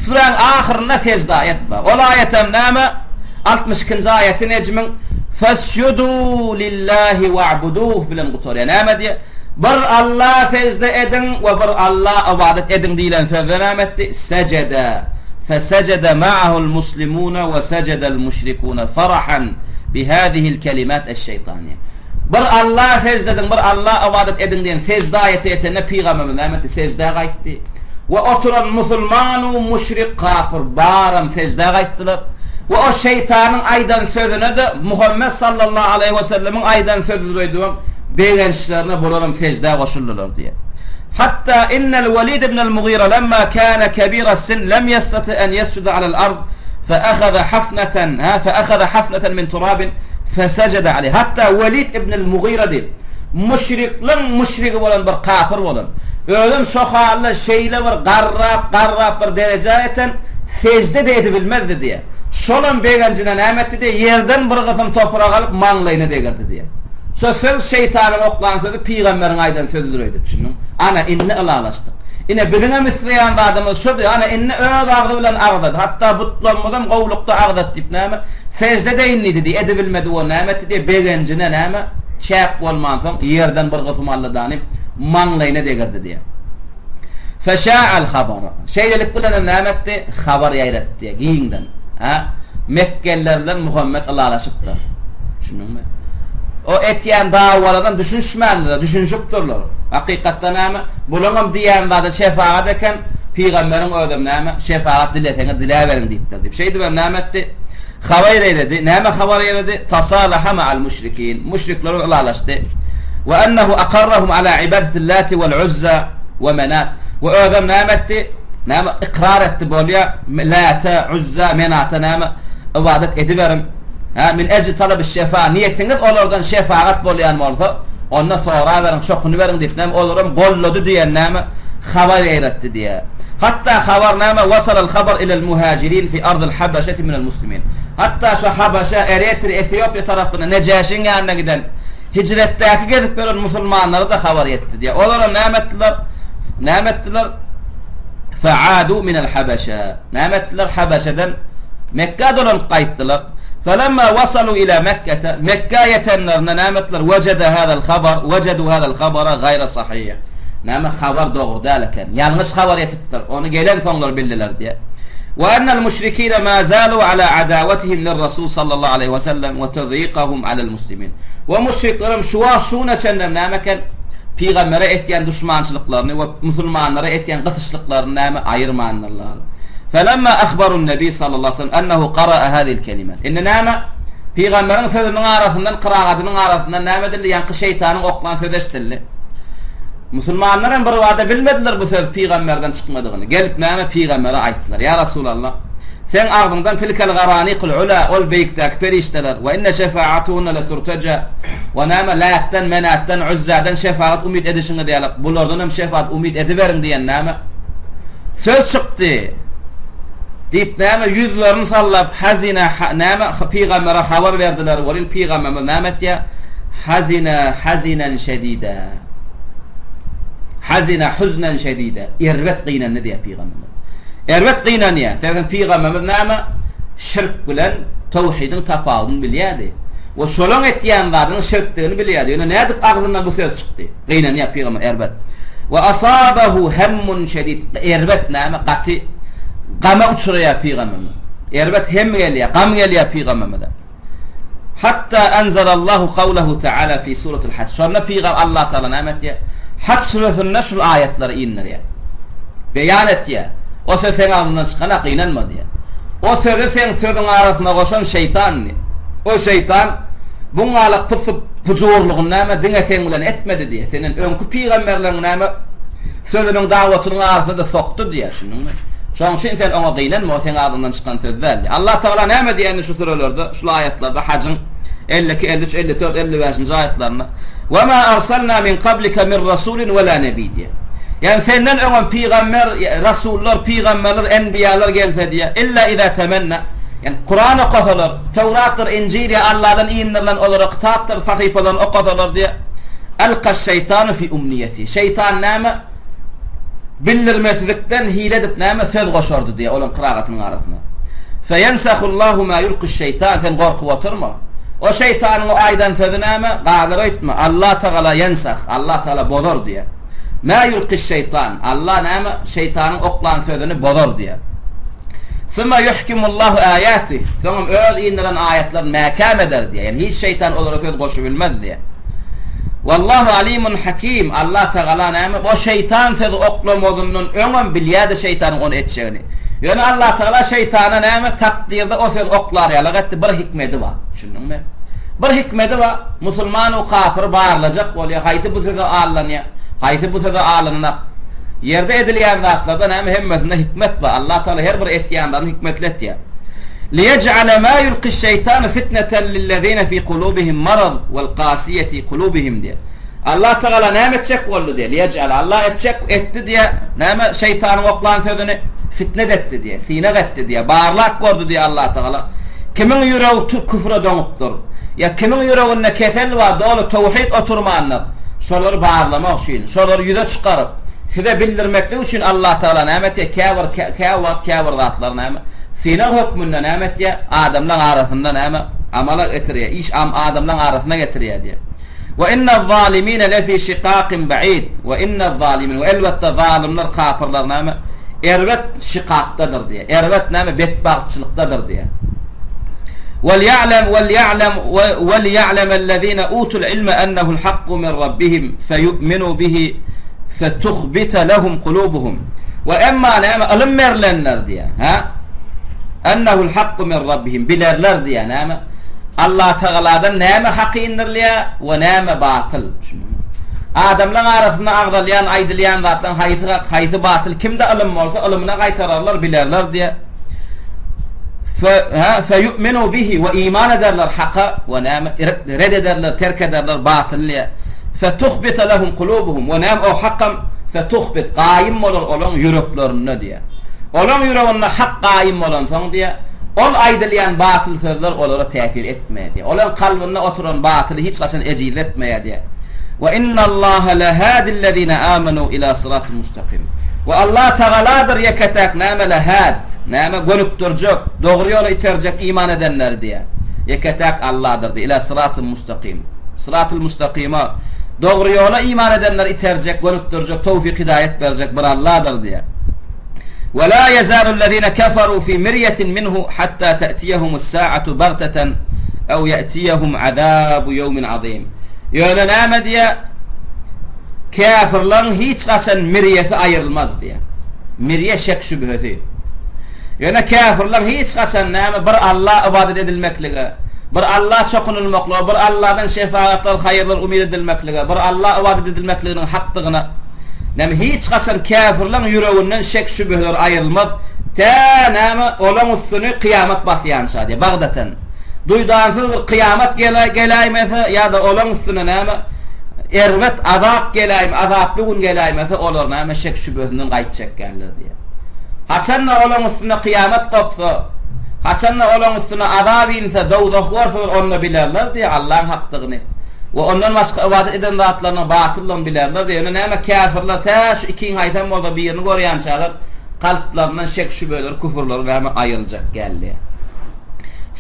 Suran ahirine secde ayet bar. Ol ayetem näme? 62. ayeti necmin fesjudu lillahi wa'buduhu bilen gutor. Näme diye? Bir Allah secde edin ve bir Allah ibadet edin diýilen sözler nämetdi? Secede. Fesecede ma'ahul muslimuna ve secedel müşrikuna farahan bihadihi'l kelimat eş-şeytaniye. Bir Allah secde edin, bir Allah ibadet edin diýen secde ayeti etene peygamberimiz nämetdi? Secde gaýtdy. Ve oturan musulmanu müşrik kafir baram secde gaýtdylar. Ve o şeytanın aydan sözüne de Muhammed sallallahu aleyhi ve sellemin aydan sözü duydum. Beğençlerine bularam secde koşuldular diye. Hatta innel Velid ibn el-Mughira lemma kana kebira sin lem yastati en yesjuda alel ard feakhadha hafnatan min turabin fesecede aleyh. Hatta Velid ibn el-Mughira değil. Müşriki bolan bir kafir bolan. Ölüm şokalı şeyle bir garrap bir derece eten secde de edebilmezdi diye. Şolan beğencine nämetdi diye yerden bir kısım toprağa alıp manlayını degerdi diye. Söz şeytanın oklan sözü peygamberin aydan sözüdür öyle düşündüm. Ana inne alalaştık. Ine birine misleyen adamız şu diyor. Ana inne öz ağdı bilen ağdadı. Hatta butlanmadan qovlukta ağdadı deyip näme secde de inniydi diye edebilmedi o nämet diye beğencine näme çäp bolmansam yerden bir kısım Allah'dan manlayına degerdi diye. Feşa'al habar. Şeydelik bilen nämetdi habar ýaýratdy diye giyinden. Mekkelilerle Muhammed alalaşıptı. Düşündünmi? O etyen davalardan düşünüşmändiler, düşünüşüpdürler. Hakikatten näme? Bulanam diýen zat şefaat eken peygamberin ödem näme? Şefaat diletene diläverin diýipdir. Dip şeydi ben nämetdi? Habar eyledi. Näme habar eyledi? Tasalaha ma'al müşrikin. Müşrikler alalaşdy. Ve ennehu aqarrahum ala ibadetillahi vel uzza ve menat. Ve ödem nämetdi? Näme ikrar etdi bolýar? Lata, uzza, menata näme? İbadet ediberim. Min ejli talab şefa niyetiniz olardan şefaat bolýan bolsa ondan sonra verin çokuny verin diýip näme olaram gollady diýen näme habar eýretdi diýe. Hatta habar näme wasal al-habar ila al-muhajirin fi ard al-habasha min al-muslimin. Hatta şu Habasha Eritrea Etiyopya tarapyna Necaşiň ýanyna giden hicretdäki gezip beren musulmanlara da habar etdi diýe. Olaram näme etdiler? فعادوا من الحبشة نامتلر حبشة مكة دولن قايتلر فلما وصلوا إلى مكة يتنر نامتلر وجدوا هذا الخبر غير صحيح نام خبر doğru دالكن yalnız خبر يتتر onu gelen sonlar bildiler diye وأن المشركين ما زالوا على عداوتهم للرسول صلى الله عليه وسلم وتضييقهم على المسلمين ومشرiklerim şuna çennem namaken Peygamber'e etyen düşmançılıklarını ve Müslümanlara etyen qatışlıklarını ayırmanlarlar. فلما أخبروا النبي صلى الله عليه وسلم أنه قرأ هذه الكلمات إن نام Peygamber'in sözünün arasından kıraatının arasından namedirli yankı şeytanın oklan sözleştirli. Müslümanların bir vada bilmediler bu söz Peygamber'den çıkmadığını. Gelip name Peygamber'e ayttılar. Ya Resulallah sen ardından tilkel garaniqul ula ol beyktak perişteler ve inne şefaatuhunna la turtaca ve name layaktan menattan uzzadan şefaat umid edişini diyeler. Bulardan hem şefaat umid ediverin diyen name söz çıktı. Deyip name yüzlerini sallap hazine name Peygamber'e haber verdiler. Velil Peygamber namet ya hazinen şedida. Hazine huznen şedide. Ervet qiynan ne diye Peygamber. Ervet qiynan ya. Zaten Peygamber nama şirk bilen tevhidin tapağını biliyadi. Ve şolon etyanlarının şirkliğini biliyadi. Yani ne edip ağzından bu söz çıktı. Qiynan ya Peygamber ervet. Ve asabahu hemmun şedid. Ervet nama qati qama uçuraya Peygamber. Ervet hem geliyor, qam geliyor Peygamber'den. Hatta enzelallahu kavlehu Teala fi suratul Hac. Sonra Peygamber Allah Teala namet ya. Hac suresinde şu ayetleri inler ya. Beyan et ya. O söz sen ağzından çıkana kıynanma diye. O sözü sen sözün arasına koşan şeytan ne? O şeytan bunlarla pısıp pucuğurluğun nama dine sen ulan etmedi diye. Senin önkü peygamberlerin nama sözünün davetinin arasına da soktu diye. Şu sen ona kıynanma o sen ağzından çıkan sözler diye. Allah Teala nama diye şu surelerde, şu ayetlerde hacın 52, 53, 54, 55. ayetlerine وَمَا أَرْسَلْنَا مِنْ قَبْلِكَ مِنْ رَسُولٍ وَلَا نَبِيٍّ diye. Yani senden ölen peygamber, rasullar, peygamberler, enbiyalar gelse diye. İlla izâ temenna. Yani Kur'an okusalar, Tevrat'tır, İncil'i Allah'dan inirilen olarak kitaptır, sahifadan okusalar diye. Elqaş şeytanu fi umniyeti. Şeytan nama bildirmezlikten hile edip nama söz koşardı diye olan kıraatının arasına. Feyensahullahu ma yulqiş şeytan. Sen korku oturma. O şeytanın o aydan sözüne ama qadir etme. Allah Teala yensah. Allah Teala bozar diye. Ma yulqiş şeytan. Allah nama şeytanın oklan sözünü bozar diye. Sümme yuhkimullahu ayati. Sonra öz indiren ayetler mehkam eder diye. Yani hiç şeytan olarak söz koşabilmez diye. Wallahu alimun hakim. Allah Teala nama o şeytan sözü oklamodunun öngön bilyade şeytanın onu eteceğini. Yani Allah Teala şeytana nama takdirde o söz oklar yalagattı bir hikmeti var. Şunun mu? Bir hikmeti var. Müslüman o kafir bağırılacak oluyor. Hayti bu sözü ağırlanıyor. Hayti bu sözü ağırlanıyor. Yerde edilen zatlardan hem hemmesinde hikmet var. Allah Teala her bir etkiyandan hikmetli etiyor. لِيَجْعَلَ مَا يُلْقِ الشَّيْطَانُ فِتْنَةً لِلَّذ۪ينَ ف۪ي قُلُوبِهِمْ مَرَضْ وَالْقَاسِيَةِ قُلُوبِهِمْ diye. Allah Teala ne edecek oldu diye. لِيَجْعَلَ Allah etti diye. Ne şeytanın oklan sözünü fitnet etti diye. Sinek etti diye. Bağırlak gördü diye Allah Teala. Kimin yüreği küfre dönüktür. Ya kimin yüreğinde kesel var dolu tevhid oturmanlar. Şoları bağırlamak için. Şoları yüze çıkarıp size bildirmekle için Allah Teala nemeti kâvır zatlar neme. Sinek hükmünde nemeti ya adamların arasında neme amala getiriyor. İş adamların arasına getiriyor diye. Ve inne zalimine lefi şikâkin ba'id. Ve inne zalimin ve elbette zalimler kafirler neme. Ervet şikaktadır diye. Ervet neme bedbahtçılıktadır diye. وَلْيَعْلَمَ الَّذ۪ينَ اُوتُوا الْعِلْمَ اَنَّهُ الْحَقُّ مِنْ رَبِّهِمْ فَيُؤْمِنُوا بِهِ فَتُخْبِتَ لَهُمْ قُلُوبُهُمْ وَاَمَّا نَعْمَ alım verlenler diye. اَنَّهُ الْحَقُّ مِنْ رَبِّهِمْ bilirler diye. Allah Teala'dan neyme hak indirliye ve neyme batıl. Adamların arasında ağdalayan, aydılayan zatlan haysı batıl. Kimde alım olsa alımına kaytararlar bilirler diye. فَيُؤْمِنُوا بِهِ ve iman ederler hakka ve reddederler, terk ederler batıllıya. فَتُخْبِتَ لَهُمْ قُلُوبُهُمْ ve o hakkam فَتُخْبِت qaim olur olan yüreklerine diye. Olan yüreğine hak qaim olan son diye. Ol aydılayan batıl sözler onlara tesir etmeye diye. Olan kalbinde oturan batılı hiç kaçan ecil etmeye diye. وَاِنَّ اللّٰهَ لَهَادِ الَّذ۪ينَ آمَنُوا اِلٰى صِرَاتٍ مُسْتَقِيمٍ Ve Allah Teala'dır yeketek näme lahad, näme gönüpdürjek, dogry ýola iterjek iman edenler diye. Yeketek Allah'dır ila sırat-ı mustakim. Sırat-ı mustakima dogry ýola iman edenler iterjek, gönüpdürjek, tawfik hidayet berjek bir Allah'dır diye. Ve la yazalü'llezine keferu fi miryetin minhu hatta ta'tiyehumus sa'atu baghtatan ev ya'tiyehum azabu yevmin azim. Ýöne näme diye kafirlerin hiç gasan miryeti ayrılmaz diye. Mirye şek şübheti. Ýöne kafirlerin hiç gasan näme bir Allah ibadet edilmekligi, bir Allah çokunulmakligi, bir Allah'dan şefaatler, hayırlar umid edilmekligi, bir Allah ibadet edilmekliginin hakdygyna näme hiç gasan kafirlerin yüreginden şek şübheler ayrılmaz. Ta näme olan üstüne kıyamet basýança diye bagdaten. Duydansız bir kıyamet geläýmese ya da olan üstüne näme ervet azap geläýme, azaply gün geläýmese olar näme şek şübhesinden gaýtjak gelýär diye. Haçanna olan üstüne kıyamet gopsa, haçanna olan üstüne azap inse, dowzak warsa onu bilerler diye Allah'ın hakdygyny. Ve ondan başka ibadet eden zatlarına batıllığını bilerler diye. Näme kafirler ta şu ikiň aýtan bolsa birini görýän çagar kalplerinden şek şübheler, küfürler näme aýyrjak geldi.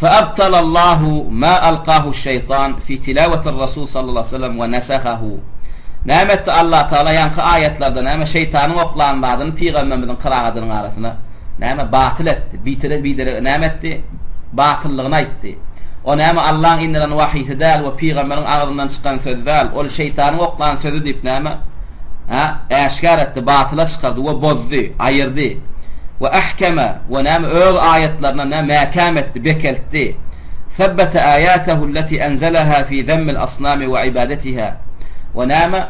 فأبطل الله ما ألقاه الشيطان في تلاوة الرسول صلى الله عليه وسلم ونسخه. Nämet Allah Taala ýanky aýatlarda näme şeytanyň oklanmadyny peýgamberimiň kıraatynyň arasına näme batyl etdi, bitire näme etdi, batyllygyny aýtdy. O näme Allah'ın indiren wahyy däl we peýgamberiň ağzyndan çykan söz däl, ol şeytanyň oklan sözü diýip näme äşkar etdi, batyla çykardy we bozdy, aýyrdy. Ve ahkama ve näme öz ayetlerine näme mahkam etdi, bekeltdi. Thabbata ayatahu allati anzalaha fi zamm al-asnam ve ibadatiha. Ve näme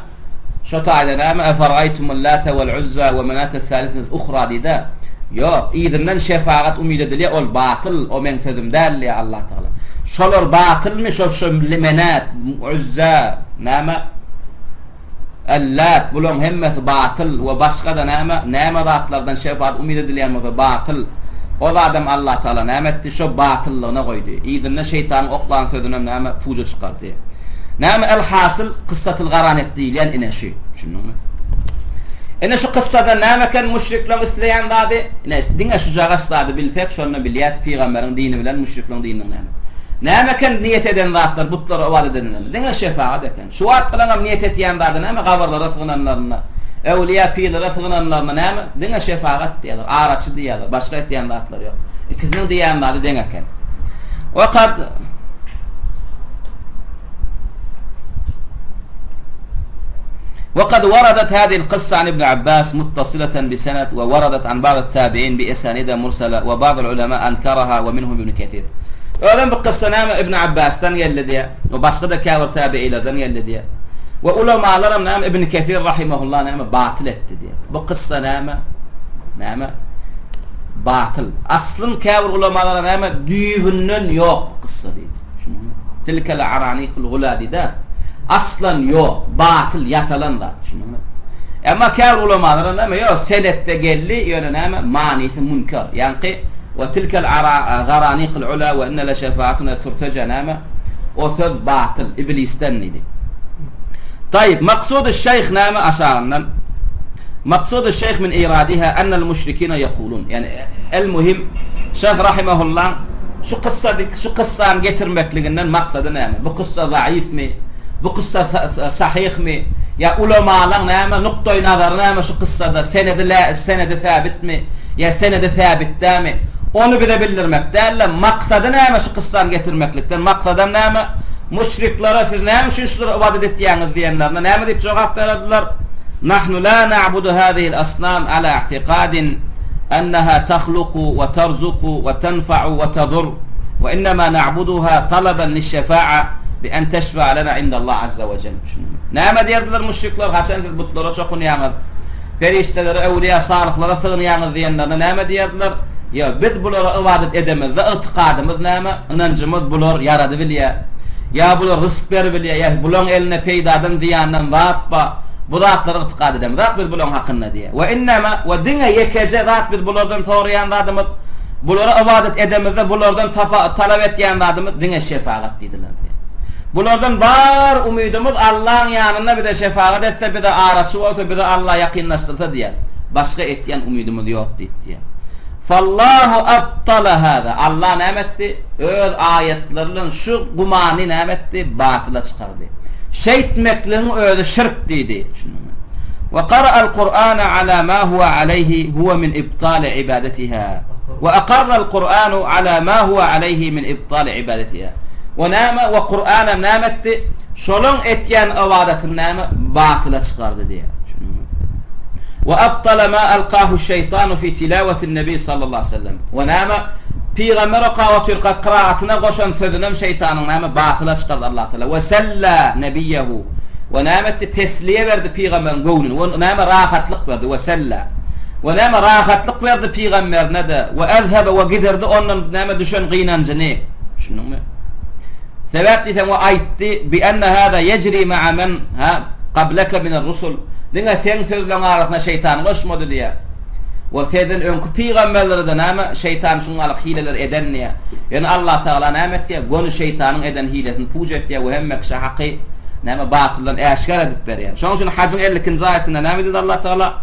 şo taýda näme afaraytum al-lata wal-uzza ve manat al-thalitha al-ukhra dida. Yo, izinden şefaat umid edilýär, ol batyl, o men sözüm däl Allah Taala. Şolar batylmy, şo manat, uzza, näme Allah bulun hemmesi batıl ve başka da näme zatlardan şefaat umid edilýär batıl. O adam Allah Taala näme etdi, şo batyllygyna goýdy. Ýa-da şeytan oklan sözüne näme puja çykardy. Näme el-hasıl kıssatul garanet diýilen ine şu. Şunuňmy? Ene şu kıssada näme ken müşrikler isleýän zady, ine diňe şu jagaşlady bilsek şonu bilýär peýgamberiň dini bilen müşriklerin dininiň näme. Näme ken niyet eden zatlar butlara ibadet edenler. Diňe şefaat eken. Şu wagt bilen niyet etýän zady näme gabarlara sığınanlaryna, ewliya pirlere sığınanlaryna näme diňe şefaat diýerler, araçy diýerler, başga etýän zatlar ýok. İkisini diýen zady diňe eken. وقد وردت هذه القصة عن ابن عباس متصلة بسند ووردت عن بعض التابعين بإسانيد مرسلة وبعض العلماء أنكرها ومنهم ابن كثير. Ölen bu kıssa näme İbn Abbas'tan geldi diye, o başga da kâfir tabiilerden geldi diye. Ve ulemalarım näme İbn Kesir rahimehullah näme batyl etdi diye. Bu kıssa näme batyl. Aslın kâfir ulemalara näme düýbünden ýok kıssa diýdi. Şunu tilkel araniqul guladi da aslan ýok, batyl yasalan da. Şunu. Ama kâfir ulemalara näme ýok senette geldi, ýöne näme manisi munkar. Ýani وتلك الغرانيق العلا وإن لشفاعتنا ترتجى نامة وثد باطل إبليستن دي. طيب مقصود الشيخ نامة أشارنا مقصود الشيخ من إيرادها أن المشركين يقولون يعني المهم شيخ رحمه الله شو قصة getirmek liginden maksadı name bu kıssa zayıf mı bu kıssa sahih mi ya ulemalar name noktayı nazar name şu kıssada senedi sabit mi ya senedi sabit da mi onu bile bildirmek derler. Maksadı näme şu kıssan getirmeklikten? Maksadı näme? Müşriklere siz näme şu şular ibadet etýäňiz diýenlerine näme diýip jogap berdiler? Nahnu la na'budu hadihi al-asnam ala i'tiqadin annaha takhluqu ve tarzuqu ve tenfa'u ve tadur ve innama na'buduha talaban liş-şefaa'a bi an teşfa'a lana 'inda Allah azza ve celle. Näme diýerdiler müşrikler? Haçan siz butlara çokunýaňyz, periştelere, ewliya, salihlara sığınýaňyz diýenlerine näme diýerdiler? Ya biz bulara ibadet edemiz ve itiqadımız näme? Inancımız bular yaradı bilýär. Ya bular rızk ber bilýär. Ya bulan eline peýdadan ziyandan wappa. Bu zatlara itiqad edemiz. Zat biz bulan hakynda diýär. Ve innema ve diňe yekeje zat biz bulardan soraýan zadymyz. Bulara ibadet edemiz ve bulardan talap etýän zadymyz diňe şefaat diýdiler diýär. Bulardan bar umydymyz Allah'ın ýanynda bir de şefaat etse bir de araçy bolsa bir de Allah ýakynlaşdyrsa diýär. Başka etyen umidimiz yok diye. Fallahu abtala hada. Allah nemetti öz ayetlerinin şu gumani nemetti batıla çıkardı. Şeytmekliğin özü şirk dedi. Ve qara'al Kur'ana ala ma huwa alayhi huwa min ibtal ibadatiha. Ve aqarra'l Kur'anu ala ma huwa alayhi min ibtal ibadatiha. Ve nama ve Kur'ana nemetti şolun etyen ibadetin nama batıla çıkardı diye. وأبطل ما ألقاه الشيطان في تلاوة النبي صلى الله عليه وسلم ونام Peygamber qawatırqa qiraatına qoşan sözünüm şeytanın namı batıla çıkardı Allah Teala. Ve salla nebiyehu. Ve nametti tesliye verdi peygamberin gönlünü. Ve nama rahatlık verdi. Ve salla. Ve nama rahatlık verdi peygamberine de. Ve ezhebe ve giderdi onun nama düşen qiynancını. Şunun mu? Sebepti ve aytti bi enne hada yecri ma'a men qablaka min ar-rusul. Dinga sen sözlerin arasında şeytan koşmadı diye. Ve seden önkü peygamberleri de nama şeytan şungalık hileler eden niye. Yani Allah Teala namet diye gönü şeytanın eden hilesini pujet diye ve hemmek şahakı nama batıldan eşkar edip veriyor. Şunun için Hac'ın 50. ayetinde nama dedi Allah Teala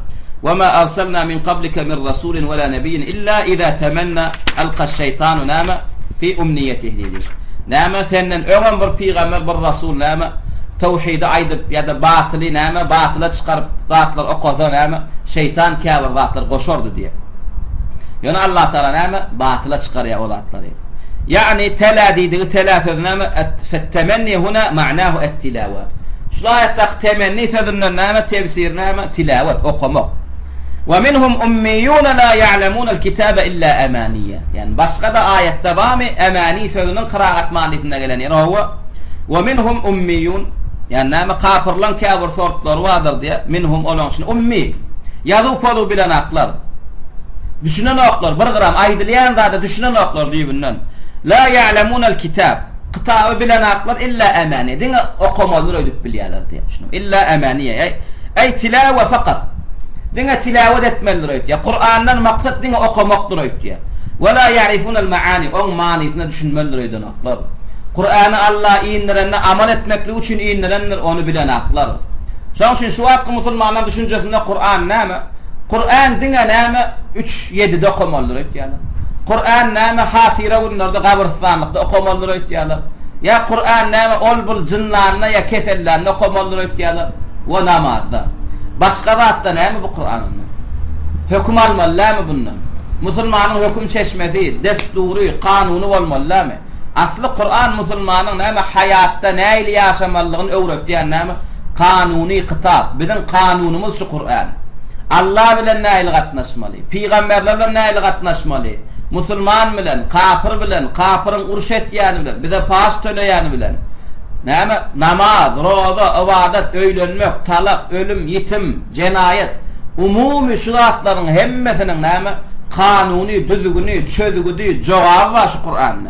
وَمَا أَرْسَلْنَا مِنْ قَبْلِكَ مِنْ رَسُولٍ وَلَا نَبِيٍّ إِلَّا إِذَا تَمَنَّا أَلْقَى الشَّيْطَانُ nama fi umniyetihi dedi. Nama senden önen bir peygamber bir rasul nama tevhidi aydıp ya da batılı nama batıla çıkarıp zatlar okuza nama şeytan kâvir zatlar koşurdu diye. Yani Allah Teala nama batıla çıkarıyor o zatları. Yani tela dediği tela sözü nama fettemenni huna ma'nahu et-tilava. Şu ayette temenni sözünün nama tefsir nama tilavet okumak. Ve minhum ummiyun la ya'lemun el-kitaba illa amaniye. Yani başka da ayette var mı amani sözünün kıraat manasına gelen yani o ve minhum ummiyun yani nama kafirlan kâvir sortlar vardır diye minhum olan için ummi yazıp kodu bilen aklar düşünen aklar bir gram aydılyan da düşünen aklar dibinden la ya'lemunel kitab kitabı bilen aklar illa amani dinle okumalar ödüp biliyorlar diye şunu illa amaniye ay tilave fakat dinle tilavet etmelidir ya Kur'an'dan maksat dinle okumaktır diye ve la ya'rifunel maani o manasını düşünmelidir aklar Kur'an'ı Allah indirenne amal etmekle için indirenler onu bilen aklar. Şunun için şu hakkı Müslümanlar düşüncesinde Kur'an neme? Kur'an dine neme 3-7'de okumalıdır yani. Kur'an neme hatire bunlarda kabirstanlıkta okumalıdır yani. Ya Kur'an neme olbul cinlarına ya kesellerine okumalıdır yani. Ve namazda. Başka vatta neme bu Kur'an'ın? Hüküm almalı mı bundan? Müslümanın hüküm çeşmesi, desturi, kanunu olmalı mı? Aslı Kur'an Müslümanın näme hayatta näyle yaşamalygyn öwretýän näme kanuni kitap. Bizim kanunumuz şu Kur'an. Allah bilen näyle gatnaşmaly, peýgamberler bilen näyle gatnaşmaly, Müslüman bilen, kafir bilen, kafirin uruş etýäni bilen, bize pas töleýäni bilen. Näme namaz, roza, ibadet, öýlenmek, talak, ölüm, yetim, cenayet, umumy şuratlaryň hemmesiniň näme kanuni, düzgünü, çözgüdi, jogaby var şu Kur'an'da.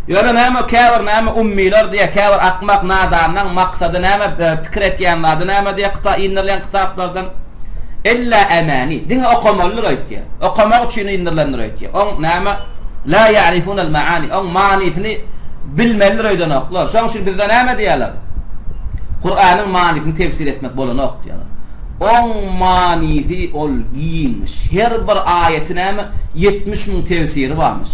Yani näme kâvir näme ummiler diye kâvir akmak nadandan maksadı näme pikir etýänler näme diye qıta indirlen kitaplardan illa amani dinle okumalylar aýtdy. Okumak üçin indirilenler aýtdy. On näme la ya'rifunel maani on manisini bilmeliler öýden aklar. Şoň üçin bizde näme diýerler? Kur'anyň manisini tefsir etmek bolan ok diýerler. On manisi ol giyinmiş. Her bir aýetin näme 70 000 tefsiri barmış.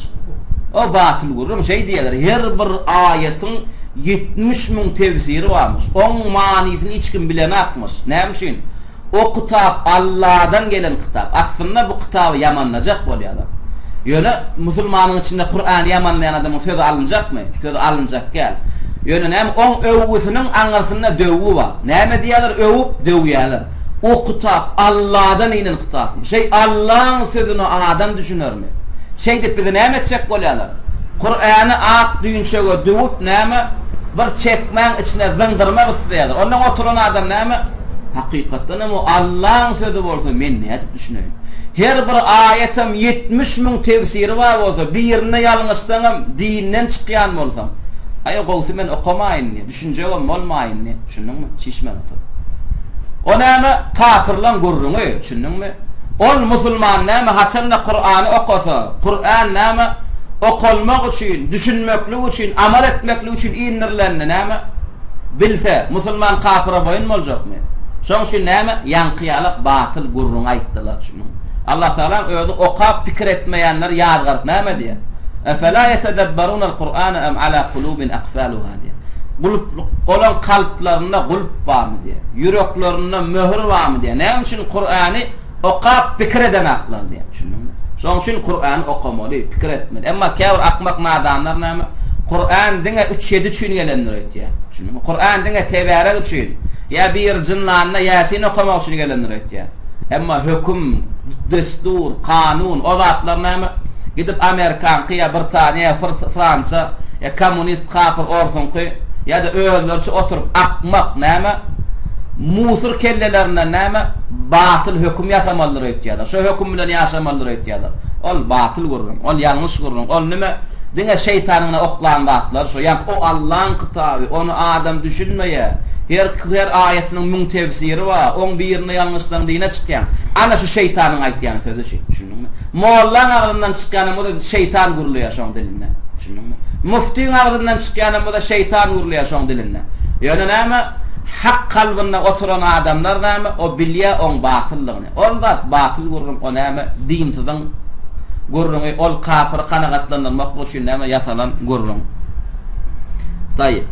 O batıl gurrum şey diyorlar her bir ayetin 70 000 tefsiri varmış. Onun manisini hiç kim bilen akmış. Ne için? O kitap Allah'dan gelen kitap. Aslında bu kitabı yamanlayacak oluyorlar. Yöne Müslümanın içinde Kur'an'ı yamanlayan adamın sözü alınacak mı? Sözü alınacak gel. Yöne hem on övgüsünün anlasında dövgü var. Ne diyorlar? Övüp dövüyorlar. O kitap Allah'dan inen kitap. Şey Allah'ın sözünü adam düşünür mü? Şeydip bizi näme etjek bolýarlar. Kur'any ak düýünçege döwüp näme bir çekmen içine zındırmak isleýärler. Ondan oturan adam näme? Hakykatdan o Allah'ın sözü bolsa men näde düşüneýin. Her bir ayetim 70 000 tefsiri bar bolsa, birini ýalňyşsaňam dinden çykýan bolsam, aýa gowsy men okumaýyn, düşünjegem bolmaýyn, düşündiňmi? Çişmen otur. O näme kafirlan gurruňy, düşündiňmi? Ol Müslüman näme haçanda Kur'an'ı okusa, Kur'an näme okulmak üçin, düşünmeklik üçin, amal etmeklik üçin indirilenni näme bilse, Müslüman kafira boyun boljak mı? Şoň şu näme ýanqıyalyk batyl gurrun aýtdylar şunu. Allah Taala özü okap pikir etmeýänler ýargar näme diýär? Efela yetedebberunal Qur'ana em ala qulubin aqfaluha diýär. Gulp olan kalplarına gulp barmy diýär. Yüreklerine möhür barmy diýär. Näme üçin Qur'any okap pikir eden aklar diýär. Şunuňmy? Şoň üçin Qur'an okamaly, pikir etmeli. Emma käwir akmak nadanlar näme? Qur'an diňe 3-7 üçin gelenler öýtýär. Şunuňmy? Qur'an diňe tebärek üçin. Ya bir jinlanna Yasin okamak üçin gelenler öýtýär. Emma höküm, destur, kanun, o zatlar näme? Gidip Amerikan, ya Britaniya, Fransa, ya komünist kapır orsunqy, ya da özlerçi oturup akmak näme? Musur kellelerine näme? Batyl höküm ýasamalary öýtýärler. Şo höküm bilen ýaşamalary öýtýärler. Ol batyl gurrun, ol ýalňyş gurrun, ol näme? Diňe şeytanyna oklan batlar. Şo ýa o Allah'ın kitaby, onu adam düşünmeýär. Her ayetinin müň tefsiri var. On birine ýalňyşdan diňe çykýan. Ana şu şeytanyň aýtýan sözü şey. Şunuňmy? Mollaň ağzyndan çykýany bu da şeytan gurulýar şoň dilinden. Şunuňmy? Muftiň ağzyndan çykýany bu da şeytan gurulýar şoň dilinden. Ýöne näme? Hak kalbynda oturan adamlar näme? O bilýär on batyllygyny. Onda batyl gurrun o näme? Dinsiziň gurruny ol kafir kanagatlandyrmak üçin näme ýasalan gurrun. Taýyp.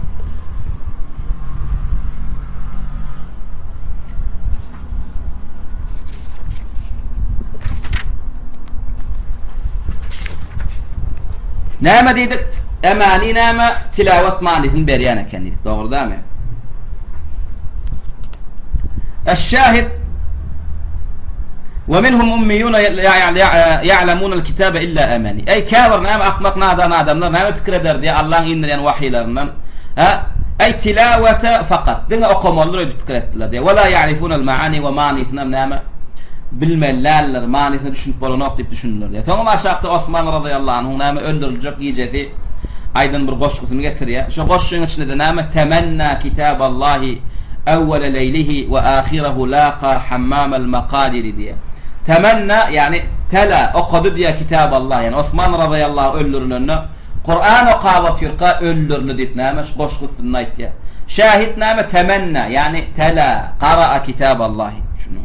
Näme diýdik? Emani näme? Tilawat manysyn berýän eken diýdik. Dogry dämi? الشاهد ومنهم أميون يعلمون الكتاب إلا أماني أي كافر نعم أقمق نادان آدمنا نعم فكرة دردي الله إنريان وحيلرنا أي تلاوة فقط دين أقوم الله بفكرة دردي ولا يعرفون المعاني ومعنيثنا نعم بالملال معنيثنا düşünüp bolanoq dip düşünürler diye. Tamam aşağıda Osman radıyallahu anhu näme öldürülecek ýeçesi aydın bir goşgusyny getirýär. Şo goşgusyň içinde de näme temenna kitaballahi أول ليله وآخره لاقى حمام المقادر diye. Temenna yani tela okudu diye kitab Allah yani Osman radıyallahu öldürülünü Kur'an okava türka öldürülü dip näme goşgusyny aýtdy. Şahit näme temenna yani tela qara'a kitab Allah. Şunu.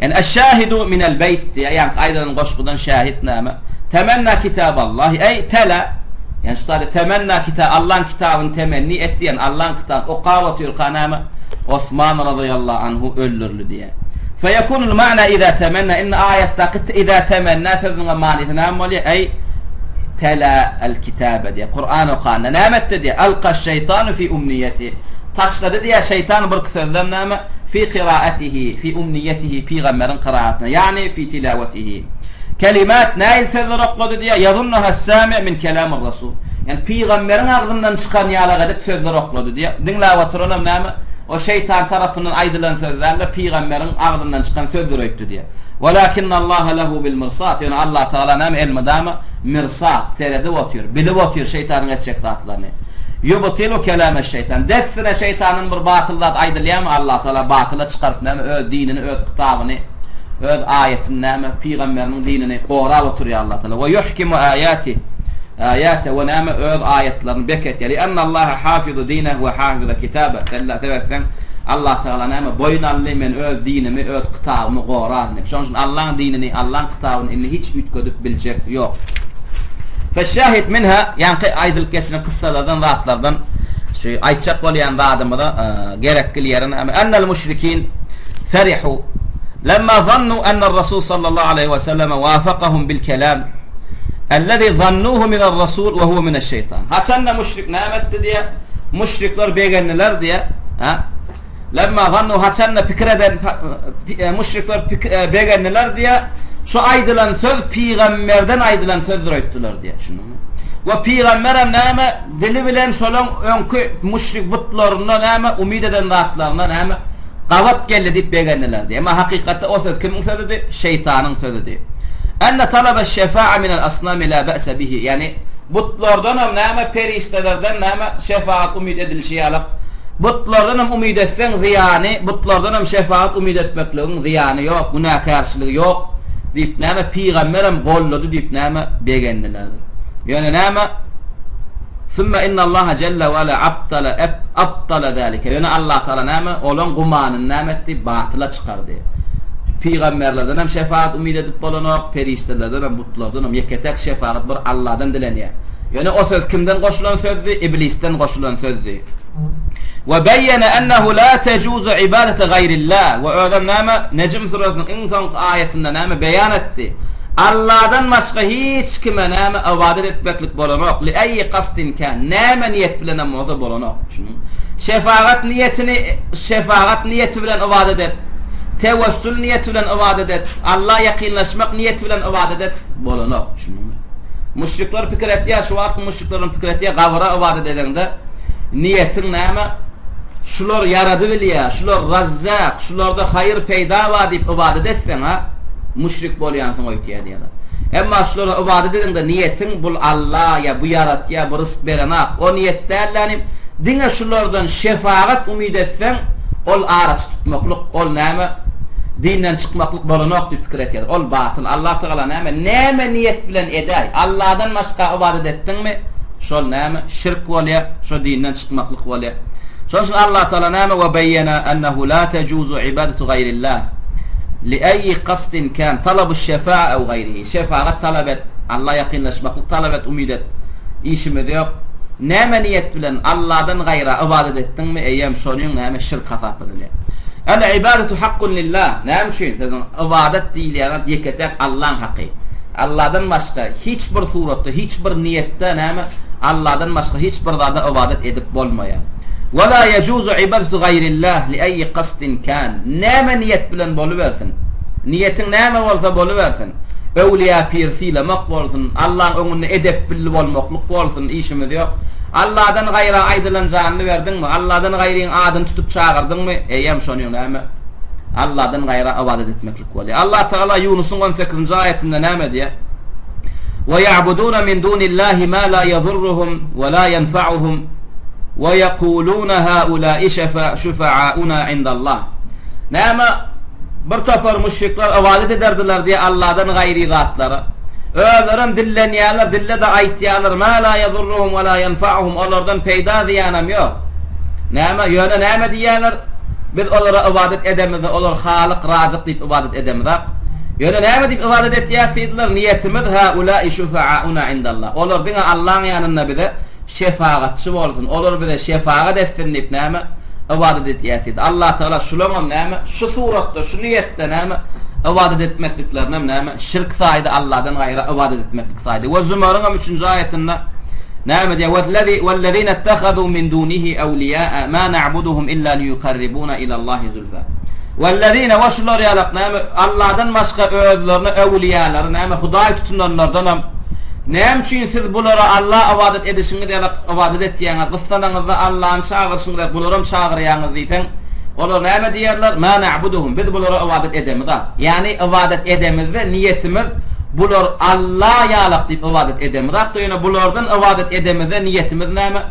Yani eş-şahidu min el-beyt yani aydan goşgudan şahit näme temenna kitab Allah ey tela yani şu temenna kitab Allah'ın kitabını temenni etti yani Allah'ın kitabı okava türka näme Osman radıyallahu anhu öldürülü diye. فيكون المعنى إذا تمنى إن آية إذا تمنى سözünün manisi näme bolýar? Ey tela el-kitabe diye. Kur'an okanna nämetdi diye. Alqa şeytanu fi umniyeti. Taşladı diye şeytan bir sözden näme fi qiraatihi fi umniyetihi peygamberin qiraatına yani fi tilavetihi. Kelimat näil sözler okladı diye yazunnaha es-sami' min kelamir rasul. Yani peygamberin ağzından çıkan ýalag edip sözler okladı diye. Dinläp oturanam näme? O şeytan tarafından aydılan sözlerle peygamberin ağzından çıkan sözler öýtdi diye. Walakin Allah lehu bil mirsat. Yani Allah Taala näme elmadama mirsat seredip otur. Bilip otur şeytanın etjek zatlaryny. Yubtilu kelame şeytan. Dessine şeytanın bir batyllat aýdylýarmy Allah Taala batyla çykaryp näme öz dinini, öz kitabyny, öz ayetini näme peygamberiniň dinini gorak oturýar Allah Taala. Ve yuhkimu ayati ayate ve näme öz ayetlerini beket. Yani anna Allah hafizu dinehu ve hafizu kitabe. Tella tebessem Allah Taala näme boýnally men öz dinimi, öz kitabymy gorak. Şoň üçin Allah'ın dinini, Allah'ın kitabyny inni hiç ütködüp biljek ýok. فالشاهد منها يعني aýdylyp geçen kıssalardan rahatlardan şu aýtjak bolýan adamy da gerekli ýerine annal müşrikin farihu lamma zannu anna ar-rasul sallallahu aleyhi ve sellem wafaqahum bil kelam alladhi zannuhu min ar-rasul ve huwa min eş-şeytan. Haçanna müşrik nämetdi diye müşrikler begendiler diye lamma zannu haçanna pikir eden müşrikler begendiler diye şu aýdylan söz peygamberden aýdylan sözler öýtdiler diye şunu. Ve peygamberem näme dili bilen şolaň öňkü müşrik butlaryna näme umid eden zatlaryna näme gawat geldi dip begendiler diye. Ama hakykatda o söz kimin sözüdi? Şeytanyň sözüdi. Enne talaba şefaa min el-asnam la ba'sa bihi. Yani butlardan näme periştelerden näme şefaat umid edilişi ýalyp butlardan umid etsen ziyany, butlardan şefaat umid etmekligiň ziyany ýok, günahkarçylygy ýok. Dip näme peygamberem gollady dip näme begendiler. Ýöne näme ثم إن الله جل وعلا أبطل ذلك. Yani Allah Teala näme olan gumanın nämetdi batıla çıkardı. Peygamberlerden hem şefaat umid edip bolanok, periştelerden hem butlardan hem yeketek şefaat bir Allah'dan dileniyor. Yani o söz kimden koşulan sözdü? İblisten koşulan sözdü. Ve beyyene ennehu la tecuzu ibadete gayrillah. Ve ödem näme Necm suresinin en son ayetinde näme beyan etti. Allah'dan başka hiç kime näme ibadet etmeklik bolanok. Li ayyi qasdin kan. Näme niyet bilen hem bolanok. Şefaat niyeti bilen ibadet et. Tevessül niyeti bilen ibadet et. Allah yakınlaşmak niyeti bilen ibadet et. Bolanok. Müşrikler fikir etdiler, şu vaqt müşriklerin fikir etdiler, gavra ibadet edende niyetin näme? Şular yaradı bilýär, şular Razzaq, şularda hayır peyda wa diýip ibadet etsen ha, müşrik bolýansyň öýtýär diýerler. Emma şulara ibadet edende niyetin bul Allah ya bu yarat ya bu rızk beren ha, o niyetlerlenip diňe şulardan şefaat umid etsen, ol araç tutmaklyk, ol näme? Dinden çıkmaklık bolanok diýip pikir etýär. Ol batıl. Allah Teala näme niyet bilen eder? Allah'dan başka ibadet etdiňmi? Şol näme? Şirk bolýar, şo dinden çıkmaklyk bolýar. Şoň üçin Allah Teala näme we beyyana ennehu la tejuzu ibadetu gayrillah. Li ayyi qasdin kan talabu şefaa ew gayrihi. Şefaat talep et, Allah yakınlaşmaklyk talep et, umid et. İşimi yok. Näme niyet bilen Allah'dan gaýra ibadet etdiňmi? Eýem şonuň näme şirk hatatlygy. El ibadetu hakkun lillah. Näme üçin? İbadet diýilýär, yeketek Allah'ın haqqy. Allah'dan başka hiçbir suratda, hiçbir niyette näme? Allah'dan başka hiçbir zada ibadet edip bolmaýar. Ve la yejuzu ibadetu gayrillah li ayyi qasdin kan. Näme niyet bilen boluversin? Niyetin näme bolsa boluversin. Öwliya pirsiylemek bolsun, Allah'ın öňünde edep bilip bolmaklyk bolsun, işimiz yok. Allah'dan gaýra aýdylanjanyny berdinmi? Allah'dan gaýryň adyny tutup çağırdynmy? Eýem şonuň näme? Allah'dan gaýra ibadet etmeklik bolýar. Allah Teala Yunus'un 18-nji ayetinde näme diýär? Ve ya'buduna min dunillahi ma la yadurruhum ve la yenfa'uhum ve yequluna haula'i şefa'una indallah. Näme? Bir topar müşrikler ibadet ederdiler diye Allah'dan gaýry zatlara. Özlerim dillenýärler, dille de aýtýarlar, ma la yadurruhum ve la yenfa'uhum, onlardan peýda ziyanam ýok. Näme? Ýöne näme diýärler? Biz olara ibadet edemiz, olar halyk, razyk diýip ibadet edemiz. Ýöne näme diýip ibadet etýärsiler? Niyetimiz haula'i şefa'una indallah. Olar diňe Allah'ın ýanynda bize şefaatçı bolsun. Olar bize şefaat etsin diýip näme? Ibadet etýärsiler. Allah Teala şulamam näme? Şu suratda, şu niyette näme? ibadet etmekliklerine näme? Şirk saýdy, Allah'dan gaýra ibadet etmeklik saýdy. Ve Zümar'ın 3-nji ayetinde näme diýär? Vellezine ittehadu min dunihi awliya ma na'buduhum illa liyuqarribuna ila Allahi zulfa. Vellezine washlur ýalak näme? Allah'dan başga özlerini awliyalar näme? Hudaý tutunanlardan näme üçin siz bulara Allah ibadet edişiňiz ýalak ibadet etýäňiz, gyssanňyzda Allah'ın çağırşyňyz, bularam çağırýaňyz diýsen, olar näme diýerler? Ma na'buduhum, biz bulara ibadet edemiz. Yani ibadet edemizde niyetimiz bular Allah ýalak diýip ibadet edemiz. Ýöne bulardan ibadet edemizde niyetimiz näme?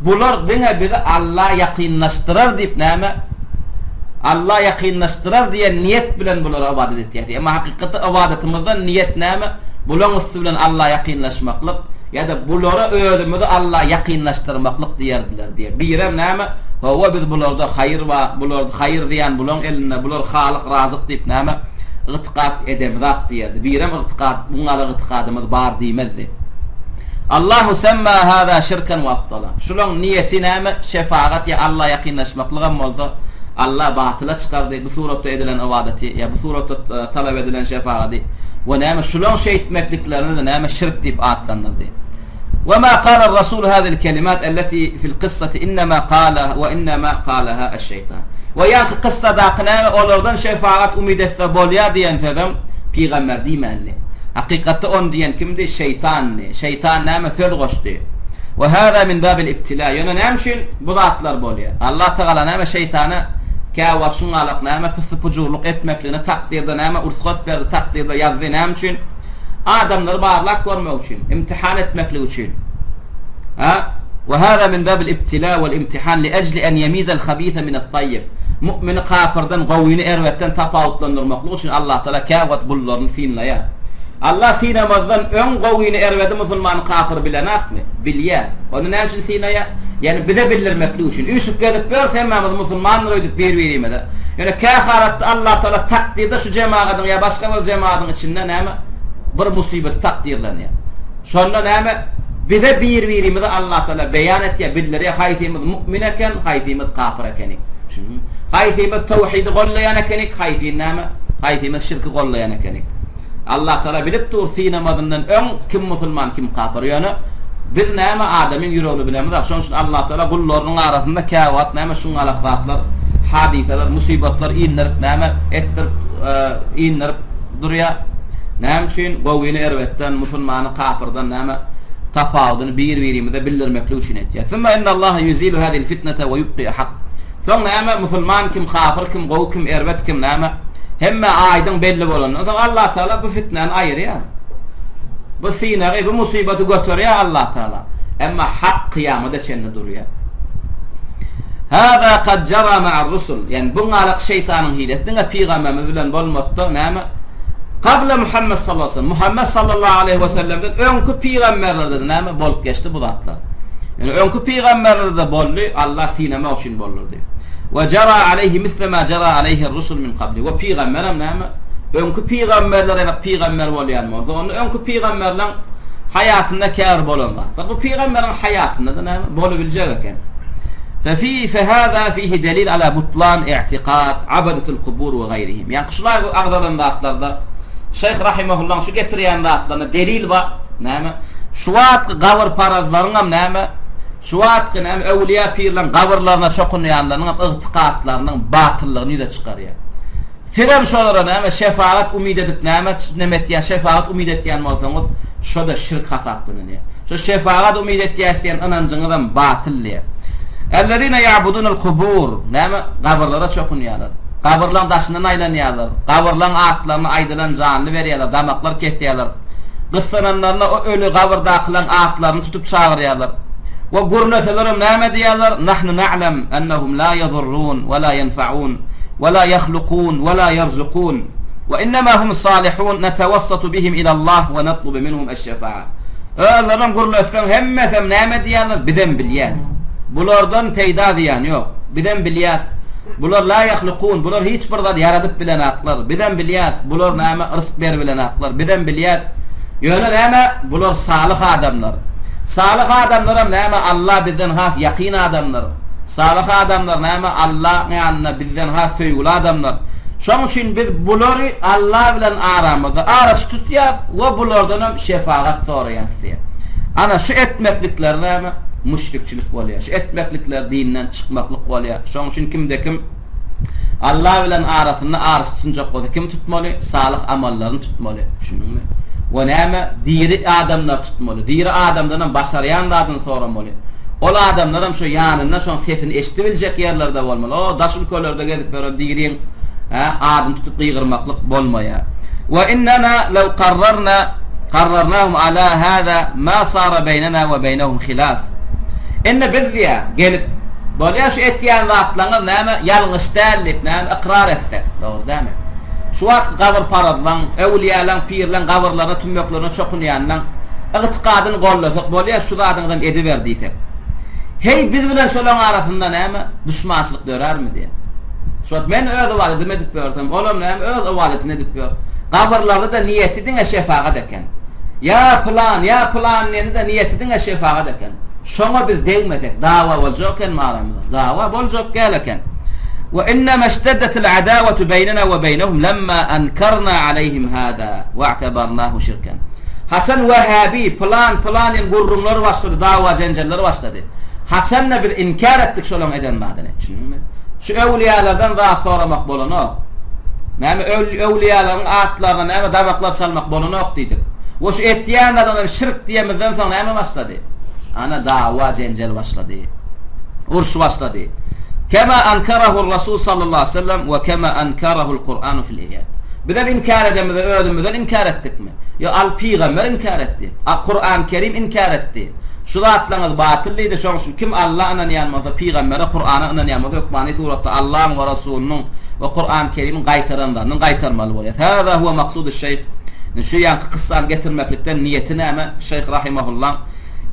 Bular diňe bizi Allah ýakynlaşdyrar diýip näme? Allah ýakynlaşdyrar diýen niyet bilen bulara ibadet etýär. Ama hakykatda ibadetimizde niyet näme? Bulan üstünden Allah yakınlaşmaklık ya da bulara özümüzü Allah yakınlaştırmaklık diýerdiler diye. Birem näme? Hawa biz bularda hayır we bularda hayır diýen bulan elinde bular halyk razyk diýip näme? Itiqad edemiz diýerdi. Birem itiqad, buňa itiqadymyz bar diýmezdi. Allahu semma hada şirken we abtala. Şulan niyeti näme? Şefaat ya Allah yakınlaşmaklyk bolsa Allah batyla çykardy. Bu suratda edilen ibadeti ya bu suratda talep edilen şefaati ve näme şulan şey etmekliklerini de näme şirk diýip atlandyrdy. Ve ma qala ar-rasul hadihi al-kelimat allati fi al-qissati inma qala ve inma qalaha ash-şeytan. Ve ýa qissada näme olardan şefaat umid etse bolýar diýen adam peýgamber diýmeli. Hakykatda on diýen kimdi? Şeytan. Şeytan näme söz goşdy. Ve hada min bab al-ibtila. Ýöne näme üçin bu zatlar bolýar? Allah Teala näme şeytana käwatşyň alak näme pyssypujurluk etmekligine takdirde näme ursat berdi, takdirde ýazdy näme üçin? Adamlar barlak görmek üçin, imtihan etmeklik üçin. Ve hada min bab al-ibtila wal-imtihan li ajli an yamiza al-khabitha min at-tayyib. Mu'mini kafirden, gawyny erwetden tapawutlandyrmaklyk üçin Allah Teala käwat bullaryny finlaýar. Allah sinamazdan ön gowyny erwedi musulman kafir bilenakmy? Bilýär. Onu näme üçin sinaya? Yani bize bildirmekli üçin. Üsüp gelip görsememiz musulmanlar öýdüp berýärmede. Yani käharatda Allah Taala takdirde şu cemaatın ya başga bir cemaatın içinde näme bir musibet takdirlenýär. Şonda näme bize berýärmede Allah Taala beýan etýär, bildirýär haýtymyz mukmin eken, haýtymyz kafir ekenik. Şunu haýtymyz tawhidi gollayan ekenik, haýtymyz şirki gollayan ekenik. Allah Taala bilip dur sinamazından ön kim musulman kim kafir ýöne biz näme adamyň ýüregini bilemiz. Şoň üçin Allah Taala gullarynyň arasynda käwat näme şuň alaqatlar, hadiseler, musibatlar inlerip näme etdirip inlerip durýar. Näme üçin gowyny erwetden musulmany kafirden näme tafawudyny bir-birimize bildirmekli üçin etýär. Thumma inna Allah yuzilu hadihi al-fitnata we yubqi haqq. Soň näme musulman kim kafir kim gowy kim erwet kim näme hemme aýdyň belli bolan. Allah Taala bu fitnäni aýyrýar. Bu sinäge bu musibaty götürýär Allah Taala. Emma hak kıyamada çenne durýar. Hada qad jara ma'a rusul. Yani bu alaq şeytanın hiletine peygamberimiz bilen bolmakda näme? Qabla Muhammed sallallahu aleyhi ve sellem. Muhammed sallallahu aleyhi ve sellemden öňkü peygamberlerde näme bolup geçti bu zatlar. Yani öňkü peygamberlerde boldy, Allah sineme üçin bolurdy. Ve jara aleyhi misle ma jara aleyhi ar-rusul min qabli. Ve peygamberim näme? Öňkü peygamberlere peygamber bolýan bolsa, onu öňkü peygamberler hayatında kâr bolanlar. Bu peygamberin hayatında da näme bolup biljek eken. فهذا فيه دليل على بطلان اعتقاد عبدة القبور وغيرهم. Yani şular agdalan zatlarda Şeyh rahimehullah şu getirýän zatlarına delil var. Näme? Şu wagt gawr parazlaryna näme? Şu wagt näme awliya pirlerin gawrlaryna çokunýanlarynyň ygtykatlarynyň batyllygyny ýüze çykarýar. Firem şolara näme şefaat umid edip näme nemetýän şefaat umid etýän bolsaňyz şoda şirk hasaplanýar. Şu şefaat umid etýän anancıňyzdan batyllyar. Ellezine ya'budunul kubur. Näme? Gabrlara çokunýarlar. Gabrlaryň daşyndan aýlanýarlar. Gabrlaryň atlaryny aýdylan janyny berýärler, damaklar kesýärler. Gyssananlaryna o ölü gabrda akylan atlaryny tutup çagyrýarlar. Ve gurnasalarym näme diýärler? Nahnu na'lam annahum la yadurrun we la yenfa'un ve la yakhluqun ve la yerzuqun ve innema hum salihun natawassatu bihim ila Allah ve natlubu minhum eş-şefa'a. Öňlerden gurnasalar hemmesem näme diýärler? Bizem bilýär. Bulardan peýda diýen ýok. Bizem bilýär. Bular la yakhluqun. Bular hiç bir zat yaradyp bilen aklar. Bizem bilýär. Bular näme rızk ber bilen aklar. Bizem bilýär. Ýöne näme? Bular salih adamlar. Salih adamlar näme? Allah bizden haf yaqin adamlar. Salih adamlar näme? Allah näme bizden haf söýgüli adamlar. Şoň üçin biz bulary Allah bilen aramyzda araş tutýar we bulardan şefaat soraýar. Ana şu etmeklikler näme? Müşrikçilik bolýar. Şu etmeklikler dinden çykmaklyk bolýar. Şoň üçin kimde kim Allah bilen arasynda arys tutunjak bolsa, kim tutmaly? Salih amallaryny tutmaly. Şunuňmy? We näme? Diri adamlar tutmaly. Diri adamlardan başarýan zadyny soramaly. Ol adamlar hem şu ýanyna şoň sesini eşitibiljek ýerlerde bolmaly. O daşyl kölerde gelip berip diriň adam tutup gygyrmaklyk bolmaýar. Ve innana law qarrarnahum ala hada ma sara beynana we beynahum khilaf. Enne bizdiya gelip bolýar şu etýän zatlaryň näme ýalňyş dälip näme iqrar etsek, dogry dämi? Şu wagt gawr parazlan, awliýalaryň, pirlerin gawrlara tümeklerine çokunýandan ygtykadyny gollasak bolýar, şu zadyňdan ediber diýsek. Hey biz bilen şolaň arasynda näme düşmançylyk dörärmi diýe. Şu wagt men öz wagtym edip bersem, olam näme öz wagtyny edip ber. Gawrlarda da niýetidiň şefaat eken. Ya plan nende niýetidiň şefaat eken. Şoňa biz degmedik, dawa boljak maramyzda. Dawa boljak geleken. Ve innema ishtaddatil adawatu beynana we beynahum lamma ankarna aleyhim hada ve i'tabarnahu şirken. Hasan Wahabi plan gurrumlar başladı, dawa jenjeller başladı. Hasanna bir inkar etdik şolaň eden madene. Şunuňmy? Şu awliýalardan rahat soramak bolanok. Näme awliýalaryň atlaryna näme dabaklar salmak bolanok diýdik. Ve şu etýän adamlar şirk diýemizden soň näme başlady? Ana dawa jenjel başladı. Urş başladı. Kema ankarahu Rasul sallallahu aleyhi ve sellem ve kema ankarahu'l Kur'an fil ayat. Bize inkar edemizden ödümüzden inkar ettik mi? Ya al peygamber inkar etti. Kur'an-ı Kerim inkar etti. Şu zatlaryňyz batyllydy, şoň üçin kim Allah'a inanýanmasa, peýgambere, Kur'ana inanýanmasa, Okbany suratda Allah'ın ve Rasulunun ve Kur'an-ı Kerim'in gaýtaranlaryny gaýtarmaly bolýar. Hada huwa maqsuduş şeyh Şu yankı kıssal getirmeklikten niyeti näme? Şeyh rahimahullah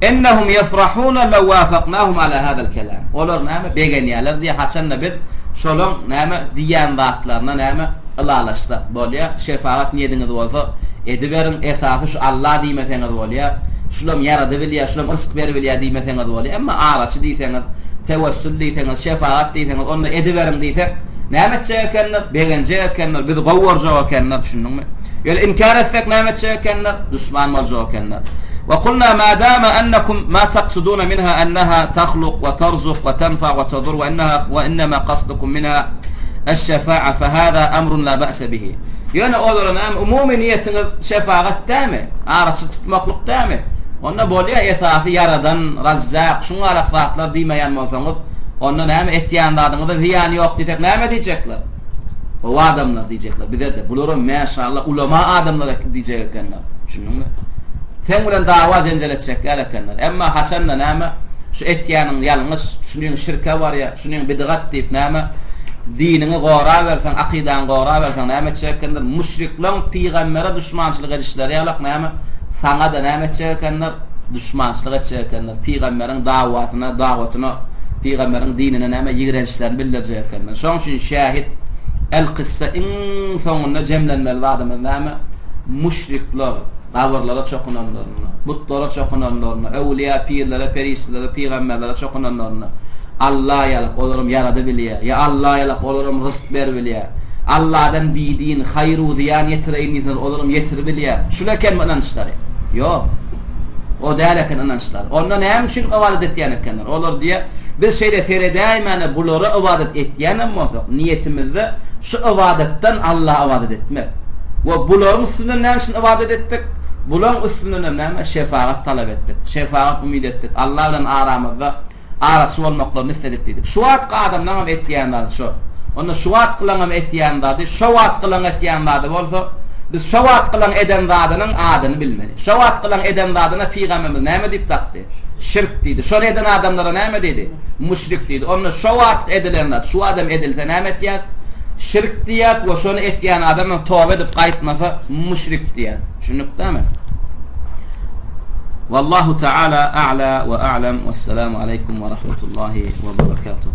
ennehum yefrahuna law wafaqnahum ala hada'l kelam. Olar näme begenýärler diýe haçanda bir şolon näme diýen zatlaryna näme ılalaşdy. Bolýa şefaat niýetiniz bolsa ediberin esasy şu Allah diýmeseňiz bolýa. Şulam yarady bilýär, şulam rızk berbilýär diýmeseňiz bolýar. Emma araçy diýseňiz, tevessül diýseňiz, şefaat diýseňiz, onu ediberin diýsek, nämetçe ekenler, begence ekenler, biz gowwarja ekenler, düşündiňmi? Ýöle inkar etsek nämetçe ekenler, düşman bolja ekenler. Ve qulna ma dama annakum ma taqsuduna minha annaha takhluq ve tarzuq ve tanfa ve tadur ve innama qasdukum minha ash-shafa'a fa hada amrun la ba'sa bihi. Yani olarak umumi niyetiniz şefaatdämi? Araçy tutmaklykdämi? Onda bolýa esasy yaradan, Razzaq, şuňa zatlar diýmeýän bolsaňyz, onda näme etýändadyňyzda ziýany ýok diýsek näme diýjekler? O adamlar diýjekler. Bize de bulara maşallah ulama adamlar diýjek ekenler. Şunuňmy? Sen bilen dawa jenjeletjekler ekenler. Emma haçanda näme? Şu etýäniň ýalňyş, şunyň şirke bar ya, şunyň bidgat diýip näme? Dinini gora bersen, akidan gora bersen näme çekenler? Müşrikler peýgambere düşmançylyk edişleri ýalak näme? Sana da näme çekenler? Düşmançylyk çekenler. Peýgamberiň dawatyna, peýgamberiň dinine näme ýigrençlerini bildirjekler. Şoň üçin şahit el-qissa in soňunda jemlenmeli adamlar näme? Müşrikler dawarlara çokunanlarına, butlara çokunanlarına, ewliya, pirlere, perişlere, peýgamberlere çokunanlarına. Allah ýalyp olaram yarady bilýär. Ya Allah ýalyp olaram rızk berbilýär. Allah'dan bidiğin hayru diyan yetireyin olaram yetirip bilýär. Şuleken inançlary. Ýok. O däleken inançlar. Ondan hem üçin ibadet etýän ekenler. Olar diýe biz şeýle seredäýmeni bulary ibadet etýänem bolsa, niýetimizde şu ibadetten Allah ibadet etmek. Ve buların üstünden näme üçin ibadet etdik? Bulan üstünden näme şefaat talap etdik. Şefaat umid etdik. Allah bilen aramyzda araçy bolmaklaryny istedik diýdik. Şu wagtda adamlar etýänler şu. Onda şu wagt kılan etýänler, şu wagt kılan etýänler bolsa, biz şu wagt kılan eden zadynyň adyny bilmeli. Şu wagt kılan eden zadyna peýgamberimiz näme diýip takdy? Şirk diýdi. Şu eden adamlara näme diýdi? Müşrik diýdi. Onda şu wagt edilenler, şu adam edilse näme etýär? Şirk diýär we şonu etýän adamyň tawba edip gaýtmasa müşrik diýär. Şunukdamy? Wallahu ta'ala a'la ve a'lam. Vesselamu aleykum ve rahmetullahi ve berekatuhu.